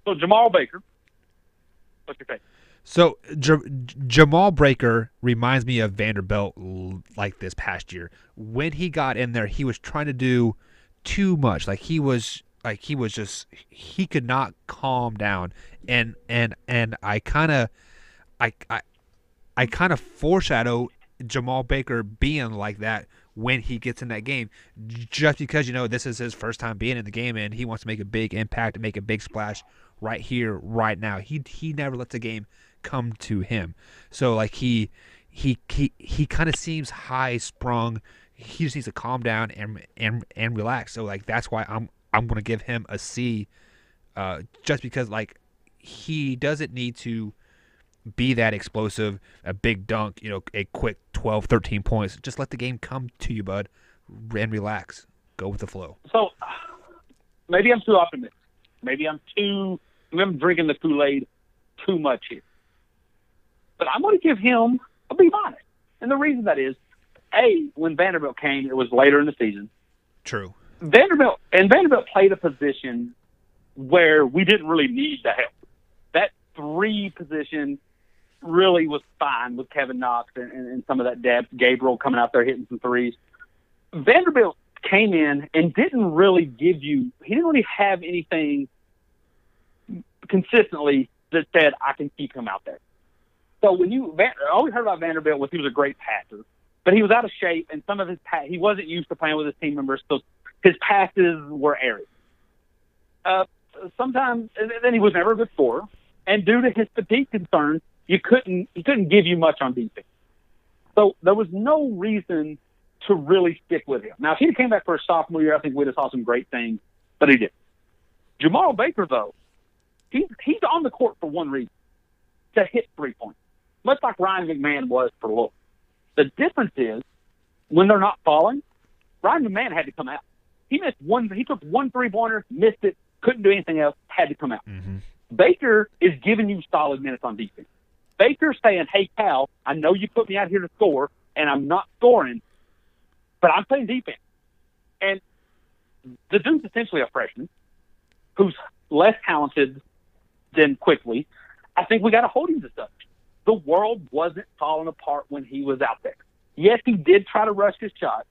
So Jamal Baker, what's your take? So Jamal Baker reminds me of Vanderbilt like this past year. When he got in there, he was trying to do too much. He could not calm down. And I kind of foreshadow Jamal Baker being like that when he gets in that game, just because, this is his first time being in the game and he wants to make a big impact and make a big splash right here, right now. He never lets the game come to him. So he kind of seems high sprung. He just needs to calm down and relax. So that's why I'm going to give him a C, just because he doesn't need to be that explosive, a big dunk, a quick 12, 13 points. Just let the game come to you, bud, and relax. Go with the flow. So maybe I'm too optimistic. Maybe I'm drinking the Kool-Aid too much here. But I'm going to give him a B-. And the reason that is, when Vanderbilt came, it was later in the season. True. Vanderbilt played a position where we didn't really need the help. That 3 position really was fine with Kevin Knox and some of that depth. Gabriel coming out there hitting some threes. Vanderbilt came in and didn't really have anything consistently that said, I can keep him out there. So all we heard about Vanderbilt was he was a great passer, but he was out of shape, and some of his he wasn't used to playing with his team members, so his passes were airy. Sometimes, and then he was never a good scorer, and due to his fatigue concerns, he couldn't give you much on defense. So there was no reason to really stick with him. Now, if he came back for a sophomore year, I think we'd have saw some great things, but he didn't. Jamal Baker, though, he's on the court for one reason: to hit 3 points, much like Ryan McMahon was for Louisville. The difference is when they're not falling, Ryan McMahon had to come out. He took 1 3-pointer, missed it, couldn't do anything else, had to come out. Mm-hmm. Baker is giving you solid minutes on defense. Baker's saying, hey, Cal, I know you put me out here to score, and I'm not scoring, but I'm playing defense. And the dude's essentially a freshman who's less talented than Quickly. I think we got to hold him to such. The world wasn't falling apart when he was out there. Yes, he did try to rush his shot,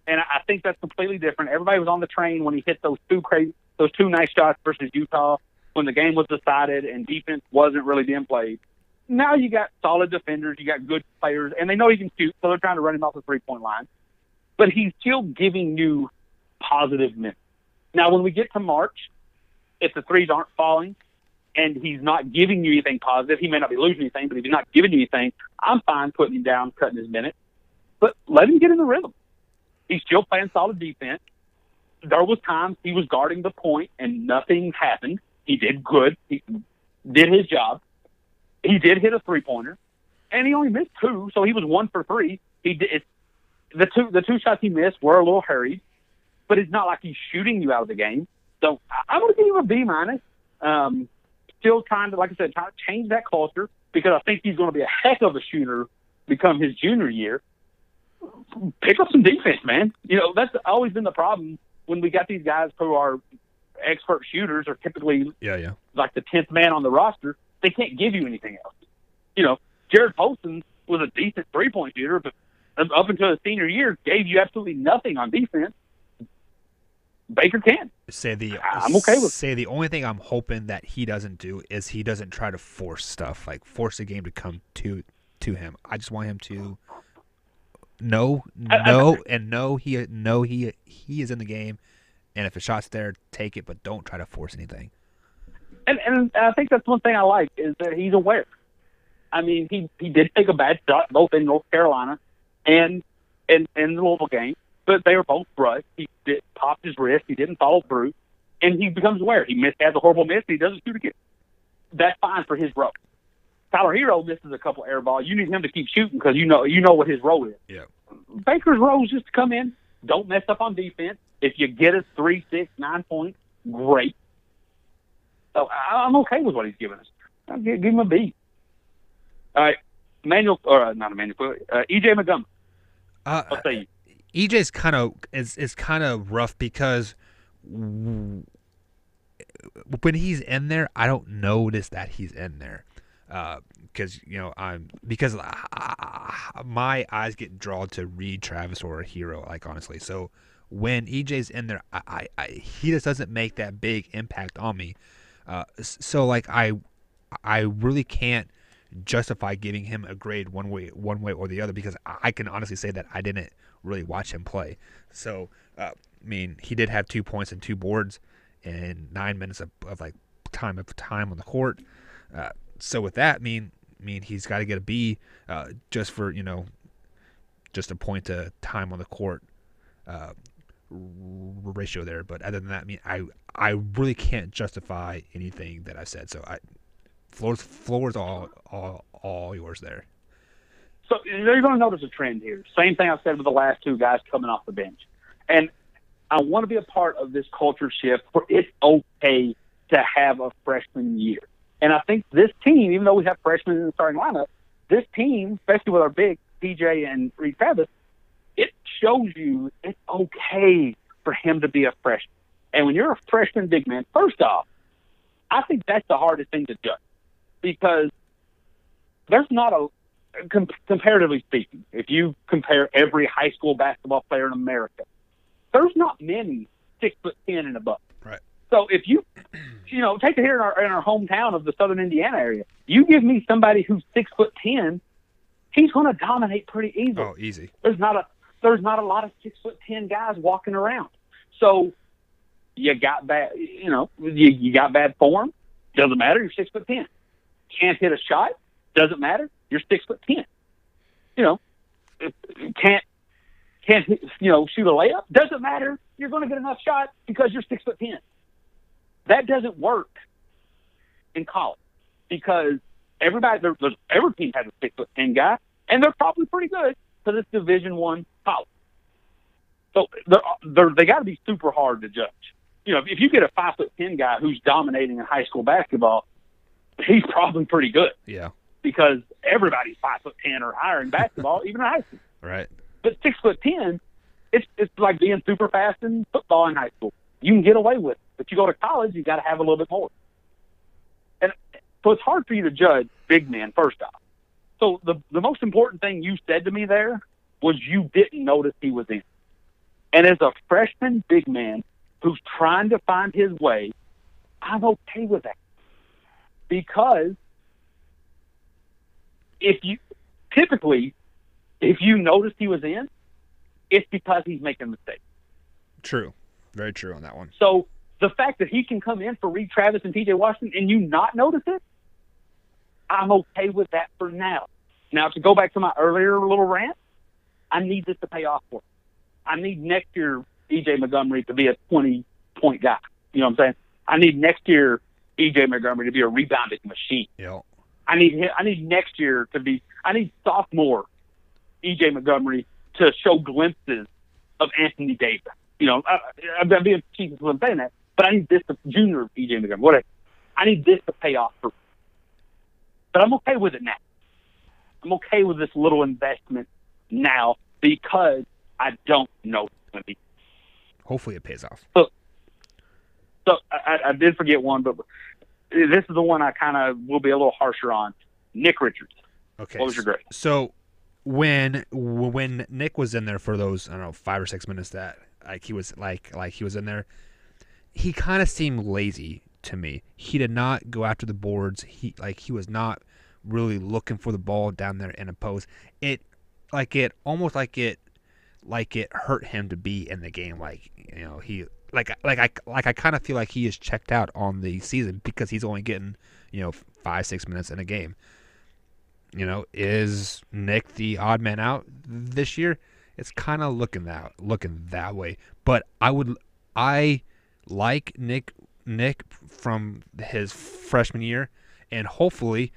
and I think that's completely different. Everybody was on the train when he hit those 2 nice shots versus Utah when the game was decided and defense wasn't really being played. Now you got solid defenders, you got good players, and they know he can shoot, so they're trying to run him off the 3-point line. But he's still giving you positive minutes. Now, when we get to March, if the threes aren't falling and he's not giving you anything positive, he may not be losing anything, but if he's not giving you anything, I'm fine putting him down, cutting his minutes. But let him get in the rhythm. He's still playing solid defense. There was times he was guarding the point and nothing happened. He did good. He did his job. He did hit a 3-pointer, and he only missed 2, so he was 1 for 3. The 2 shots he missed were a little hurried, but it's not like he's shooting you out of the game. So I'm going to give him a B-. Still trying to, like I said, try to change that culture because I think he's going to be a heck of a shooter become his junior year. Pick up some defense, man. That's always been the problem when we got these guys who are expert shooters or typically like the 10th man on the roster. They can't give you anything else. Jared Polson was a decent 3-point shooter, but up until his senior year, gave you absolutely nothing on defense. Baker can. I'm okay with. The only thing I'm hoping that he doesn't do is he doesn't try to force stuff, like force the game to come to to him. I just want him to know he is in the game, and if a shot's there, take it, but don't try to force anything. And I think that's one thing I like is that he's aware. I mean, he did take a bad shot both in North Carolina and in the Louisville game, but they were both brushed. He popped his wrist. He didn't follow through, and he becomes aware. He has a horrible miss, and he doesn't shoot again. That's fine for his role. Tyler Hero misses a couple air balls. You need him to keep shooting because you know what his role is. Yeah. Baker's role is just to come in, don't mess up on defense. If you get us 3, 6, 9 points, great. So I'm okay with what he's giving us. I'll give him a B. All right, EJ Montgomery. I'll say EJ's kind of rough because when he's in there, I don't notice that he's in there because my eyes get drawn to Reed, Travis, or a Hero. Like honestly, so when EJ's in there, he just doesn't make that big impact on me. So like I really can't justify giving him a grade one way or the other because I can honestly say that I didn't really watch him play. So I mean, he did have 2 points and 2 boards in 9 minutes of like time on the court. So with that, I mean he's got to get a B just for just a point to time on the court ratio there. But other than that, I mean I really can't justify anything that I said. So floor's all yours there. So you're going to notice a trend here. Same thing I've said with the last 2 guys coming off the bench. And I want to be a part of this culture shift where it's okay to have a freshman year. And I think this team, even though we have freshmen in the starting lineup, this team, especially with our big PJ and Reed Travis, it shows you it's okay for him to be a freshman. And when you're a freshman big man, first off, I think that's the hardest thing to judge because there's not comparatively speaking, if you compare every high school basketball player in America, there's not many 6'10" and above. Right. So if you take it here in our hometown of the Southern Indiana area, you give me somebody who's 6'10", he's going to dominate pretty easily. Oh, easy. There's not a lot of 6'10" guys walking around. So you got bad, you got bad form. Doesn't matter. You're 6'10". Can't hit a shot. Doesn't matter. You're 6'10". Can't shoot a layup. Doesn't matter. You're going to get enough shots because you're 6'10". That doesn't work in college because every team has a 6'10" guy, and they're probably pretty good because it's Division I college. So they got to be super hard to judge. If you get a 5'10" guy who's dominating in high school basketball, he's probably pretty good. Yeah. Because everybody's 5'10" or higher in basketball, even in high school. Right. But 6'10", it's like being super fast in football in high school. You can get away with it, but you go to college, you got to have a little bit more. And so it's hard for you to judge big men first off. So the most important thing you said to me there was you didn't notice he was in. And as a freshman big man who's trying to find his way, I'm okay with that. Because if you notice he was in, it's because he's making mistakes. True. Very true on that one. So the fact that he can come in for Reed Travis and TJ Washington and you not notice it, I'm okay with that for now. Now, to go back to my earlier little rant, I need this to pay off for me. I need next year EJ Montgomery to be a 20-point guy. You know what I'm saying? I need next year EJ Montgomery to be a rebounding machine. Yeah. I need next year to be – I need sophomore EJ Montgomery to show glimpses of Anthony Davis. I'm being cheeky when I'm saying that, but I need this to junior EJ Montgomery. Whatever. I need this to pay off for me. But I'm okay with it now. I'm okay with this little investment now because I don't know it's going to be. Hopefully it pays off. So I did forget one, but this is the one I kind of will be a little harsher on. Nick Richards. Okay. What was your grade? So when Nick was in there for those 5 or 6 minutes that he was he was in there, he kind of seemed lazy to me. He did not go after the boards. He was not really looking for the ball down there in a post. It almost like it hurt him to be in the game. Like, he I kind of feel like he is checked out on the season because he's only getting 5-6 minutes in a game. Is Nick the odd man out this year? It's kind of looking that way. But I like Nick from his freshman year, and hopefully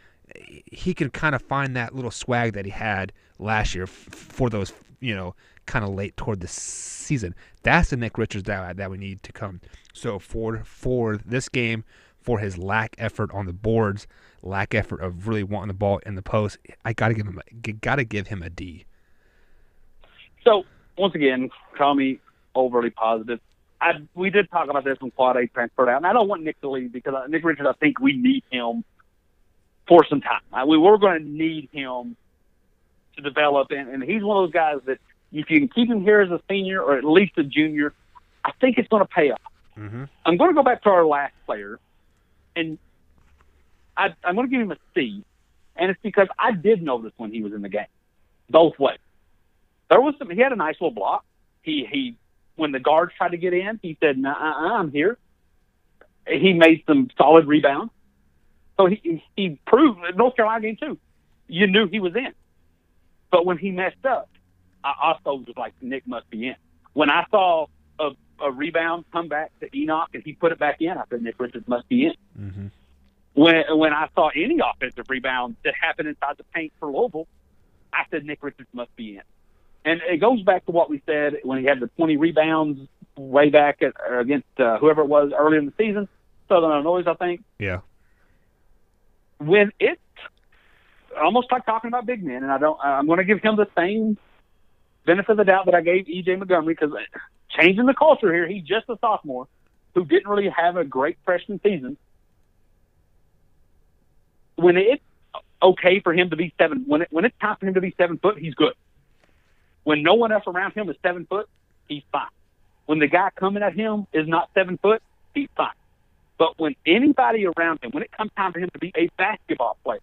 he can kind of find that little swag that he had last year for those kind of late toward the season. That's the Nick Richards that we need to come. So for this game, for his lack effort on the boards, lack effort of really wanting the ball in the post, I gotta give him a D. So once again, call me overly positive. We did talk about this when Quad A transferred out, and I don't want Nick to leave because Nick Richards, I think we need him for some time. We were going to need him to develop, and he's one of those guys that if you can keep him here as a senior or at least a junior, I think it's going to pay off. Mm-hmm. I'm going to go back to our last player, and I'm going to give him a C, and it's because I did notice when he was in the game, both ways. He had a nice little block. He when the guards tried to get in, he said, I'm here. He made some solid rebounds. So he proved in North Carolina game too. You knew he was in. But when he messed up, I also was like, Nick must be in. When I saw a rebound come back to Enoch and he put it back in, I said, Nick Richards must be in. Mm-hmm. When I saw any offensive rebound that happened inside the paint for Louisville, I said, Nick Richards must be in. And it goes back to what we said when he had the 20 rebounds way back against whoever it was early in the season, Southern Illinois, I think. Yeah. When it's almost like talking about big men, and I'm going to give him the same benefit of the doubt that I gave E.J. Montgomery because changing the culture here, he's just a sophomore who didn't really have a great freshman season. When it's okay for him to be when it's time for him to be 7 foot, he's good. When no one else around him is 7 foot, he's fine. When the guy coming at him is not 7 foot, he's fine. But when anybody around him, when it comes time for him to be a basketball player,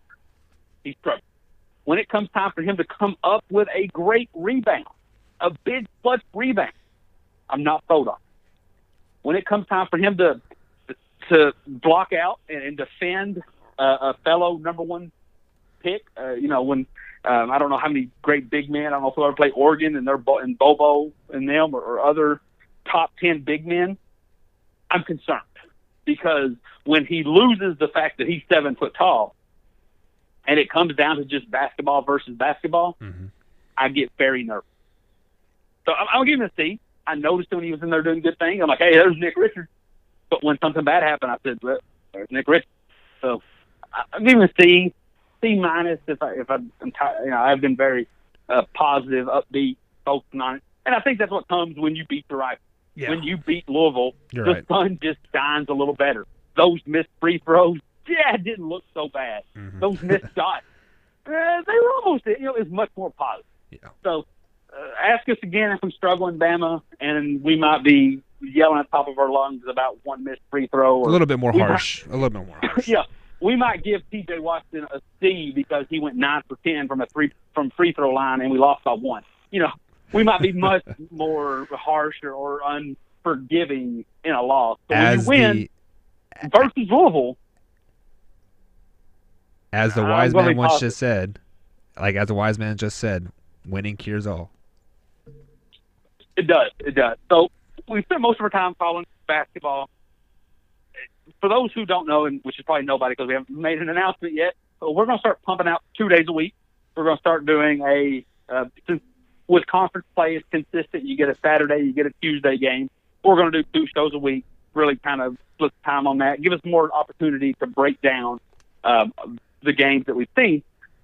he's struggling. When it comes time for him to come up with a great rebound, a big clutch rebound, I'm not sold on. When it comes time for him to block out and defend a fellow number one pick, when I don't know how many great big men. I don't know if they'll ever play Oregon and and Bobo and them or other top 10 big men. I'm concerned because when he loses the fact that he's 7 foot tall and it comes down to just basketball versus basketball, mm-hmm. I get very nervous. So I'll give him a C. I noticed when he was in there doing good things. I'm like, hey, there's Nick Richards. But when something bad happened, I said, well, there's Nick Richards. So I'll give him a C. C minus I've been very positive, upbeat, focusing on it, and I think that's what comes when you beat the rival. Yeah. When you beat Louisville, You're the right. sun just shines a little better. Those missed free throws, it didn't look so bad. Mm-hmm. Those missed shots, they were almost it's much more positive. Yeah. So ask us again if I'm struggling, Bama, and we might be yelling at the top of our lungs about one missed free throw. Or a little bit more harsh. A little bit more harsh. Yeah. We might give T.J. Washington a C because he went 9 for 10 from free throw line and we lost by 1. We might be much more harsh or unforgiving in a loss. But when you win versus Louisville, as the wise man once just said, winning cures all. It does. So we spent most of our time following basketball. For those who don't know, and which is probably nobody because we haven't made an announcement yet, but we're going to start pumping out 2 days a week. We're going to start doing with conference play is consistent. You get a Saturday, you get a Tuesday game. We're going to do 2 shows a week, really kind of split the time on that, give us more opportunity to break down the games that we've seen.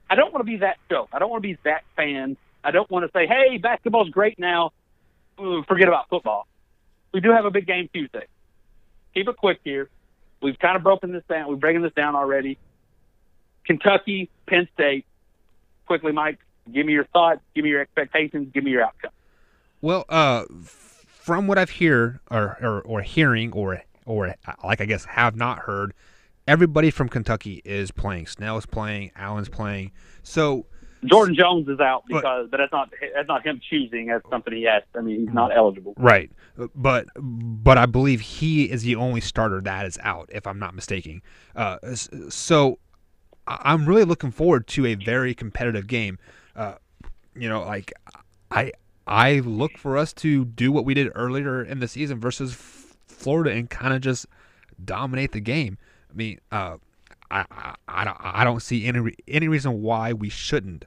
I don't want to be that show. I don't want to be that fan. I don't want to say, hey, basketball's great now. Forget about football. We do have a big game Tuesday. Keep it quick here. We've kind of broken this down. We're breaking this down already. Kentucky, Penn State. Quickly, Mike, give me your thoughts. Give me your expectations. Give me your outcome. Well, from what I've hearing, or like I guess have not heard, everybody from Kentucky is playing. Snell's playing. Allen's playing. So Jordan Jones is out but that's not him choosing. That's something he has. I mean, he's not eligible. Right. But I believe he is the only starter that is out, if I'm not mistaken. So I'm really looking forward to a very competitive game. Like I look for us to do what we did earlier in the season versus Florida and kind of just dominate the game. I mean, I don't see any reason why we shouldn't,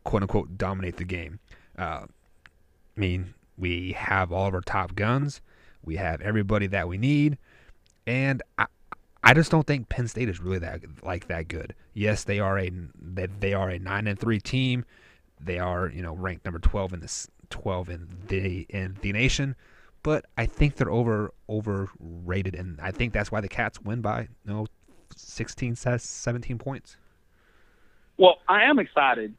quote unquote, dominate the game. I mean, we have all of our top guns, we have everybody that we need, and I just don't think Penn State is really that good. Yes, they are a 9-3 team. They are ranked number 12 in the nation. But I think they're overrated, and I think that's why the Cats win by 16, 17 points. Well, I am excited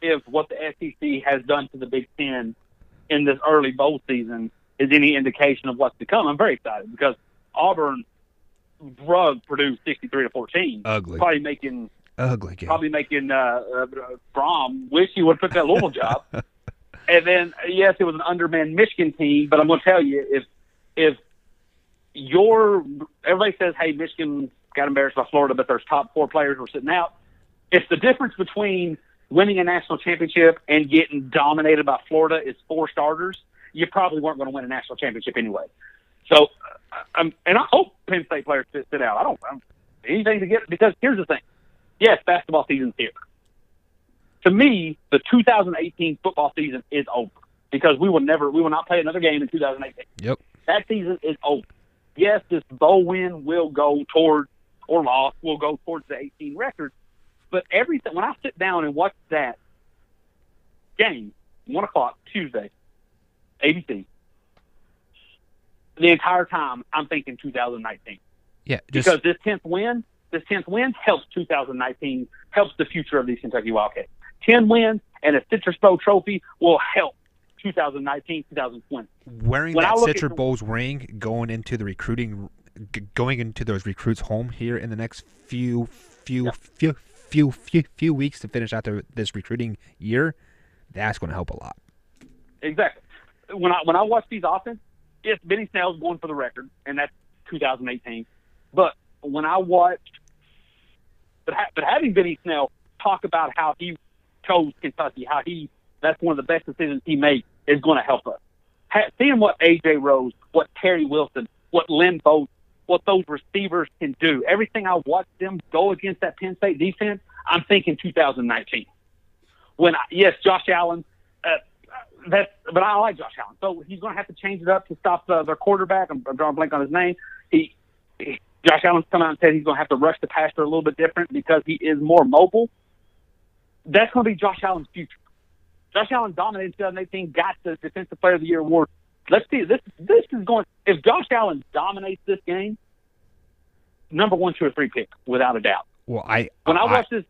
if what the SEC has done to the Big Ten in this early bowl season is any indication of what's to come. I'm very excited because Auburn Purdue 63-14. Ugly. Probably making Brom wish he would have took that Louisville job. And then, yes, it was an undermanned Michigan team, but I'm going to tell you, if everybody says, hey, Michigan got embarrassed by Florida, but their top 4 players were sitting out. If the difference between winning a national championship and getting dominated by Florida is 4 starters, you probably weren't going to win a national championship anyway. So, and I hope Penn State players sit out. I don't anything to get, because here's the thing. Yes, basketball season's here. To me, the 2018 football season is over because we will not play another game in 2018. Yep. That season is over. Yes, this bowl win will go towards, or loss will go towards the 18 record, but everything, when I sit down and watch that game, 1 o'clock, Tuesday, ABC, the entire time I'm thinking 2019. Yeah. Because this 10th win helps 2019, helps the future of these Kentucky Wildcats. 10 wins and a Citrus Bowl trophy will help 2019, 2020. Wearing that Citrus Bowl's ring going into those recruits home here in the next few weeks to finish out this recruiting year, that's going to help a lot. Exactly. When I watch these offense, yes, Benny Snell's going for the record, and that's 2018. But when I watched, but having Benny Snell talk about how he chose Kentucky, that's one of the best decisions he made, is going to help us. Seeing what A.J. Rose, what Terry Wilson, what Lynn Boat, what those receivers can do, everything I watched them go against that Penn State defense, I'm thinking 2019. Josh Allen, but I like Josh Allen, so he's going to have to change it up to stop their quarterback. I'm drawing a blank on his name. Josh Allen's come out and said he's going to have to rush the passer a little bit different because he is more mobile. That's going to be Josh Allen's future. Josh Allen dominated 2018, got the Defensive Player of the Year award. Let's see. This is going. If Josh Allen dominates this game, number 1, 2, or 3 pick without a doubt. Well, I watch this,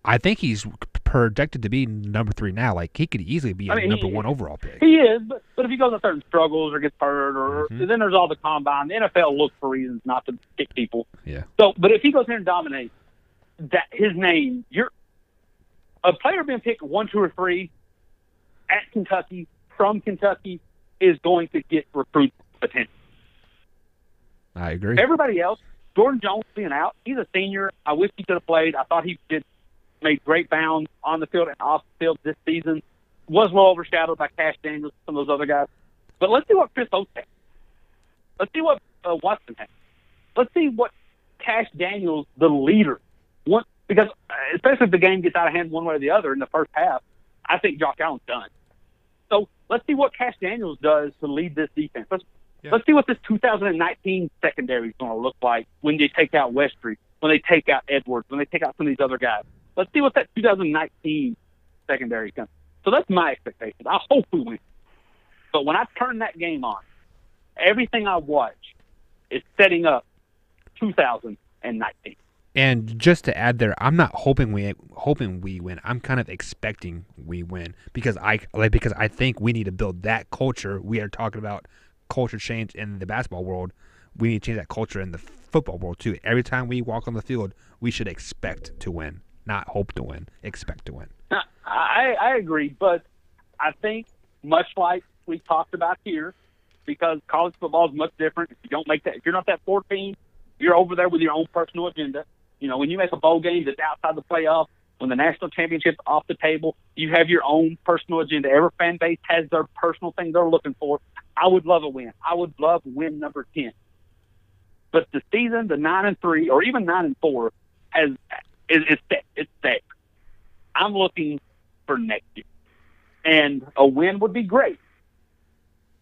I think he's projected to be number 3 now. Like, he could easily be a number 1 overall pick. He is, but if he goes out there and struggles or gets hurt, or then there's all the combine. The NFL looks for reasons not to pick people. Yeah. So, but if he goes here and dominates, that his name, a player being picked 1, 2, or 3 at Kentucky from Kentucky is going to get recruit attention. I agree. Everybody else, Jordan Jones being out, he's a senior. I wish he could have played. I thought he made great bounds on the field and off the field this season. Was well overshadowed by Cash Daniels and some of those other guys. But let's see what Chris Oates has. Let's see what Watson has. Let's see what Cash Daniels, the leader, wants. Because especially if the game gets out of hand one way or the other in the first half, I think Josh Allen's done. So let's see what Cash Daniels does to lead this defense. Let's see what this 2019 secondary is going to look like when they take out Westry, when they take out Edwards, when they take out some of these other guys. Let's see what that 2019 secondary is going to. So that's my expectation. I hope we win. But when I turn that game on, everything I watch is setting up 2019. And just to add there, I'm not hoping we win. I'm kind of expecting we win because I think we need to build that culture. We are talking about culture change in the basketball world. we need to change that culture in the football world too. Every time we walk on the field, we should expect to win, not hope to win, expect to win. I agree, but I think much like we talked about here, because college football is much different. If you don't make that, if you're not that 14, you're over there with your own personal agenda. You know, when you make a bowl game that's outside the playoff, when the national championship's off the table, you have your own personal agenda. Every fan base has their personal thing they're looking for. I would love a win. I would love win number 10. But the season, the 9-3, or even 9-4, is set. It's set. I'm looking for next year, and a win would be great.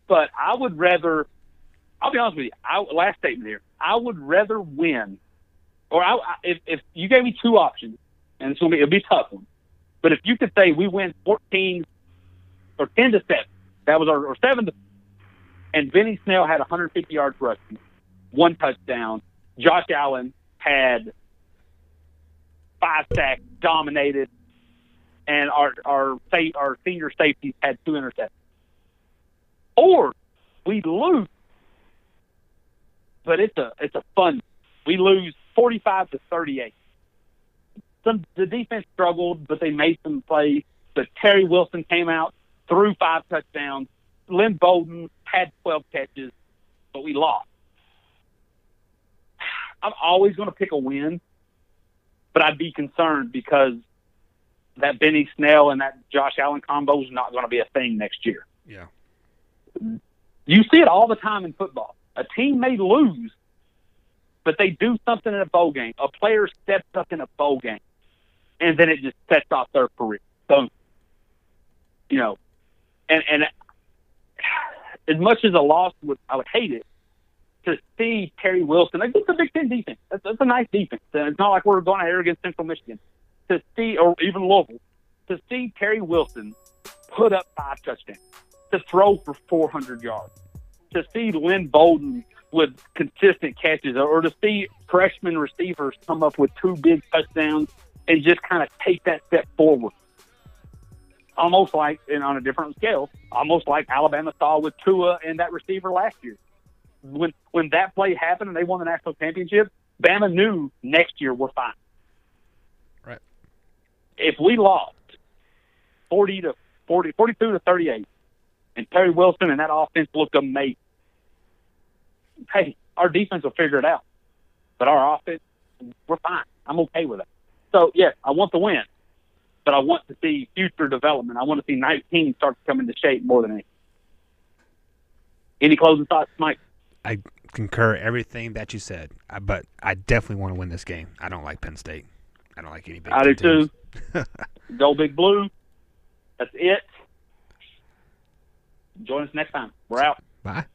But I would rather. I'll be honest with you. Last statement here. I would rather win, or if you gave me two options, and it'll be a tough one. But if you could say we win 14 or 10-7, that was or 7, and Benny Snell had 150 yards rushing, 1 touchdown. Josh Allen had 5 sacks, dominated, and our senior safeties had 2 interceptions. Or we lose, but it's a fun. We lose 45-38. The defense struggled, but they made some plays. But Terry Wilson came out, threw 5 touchdowns. Lynn Bowden had 12 catches, but we lost. I'm always going to pick a win, but I'd be concerned because that Benny Snell and that Josh Allen combo is not going to be a thing next year. Yeah. You see it all the time in football. A team may lose, but they do something in a bowl game. A player steps up in a bowl game, and then it just sets off their career. So, you know, and as much as a loss, I would hate it to see Terry Wilson. It's a Big Ten defense. That's a nice defense. And it's not like we're going out here against Central Michigan. To see, or even Louisville, to see Terry Wilson put up 5 touchdowns, to throw for 400 yards, to see Lynn Bowden with consistent catches, or to see freshman receivers come up with 2 big touchdowns and just kind of take that step forward. Almost like, and on a different scale, almost like Alabama saw with Tua and that receiver last year. When that play happened and they won the national championship, Bama knew next year we're fine. Right. If we lost 42-38, and Terry Wilson and that offense looked amazing, hey, our defense will figure it out. But our offense, we're fine. I'm okay with it. So, yes, I want the win, but I want to see future development. I want to see 19 start to come into shape more than anything. Any closing thoughts, Mike? I concur everything that you said, but I definitely want to win this game. I don't like Penn State. I don't like any Big Ten I do teams. too. Go Big Blue. That's it. Join us next time. We're out. Bye.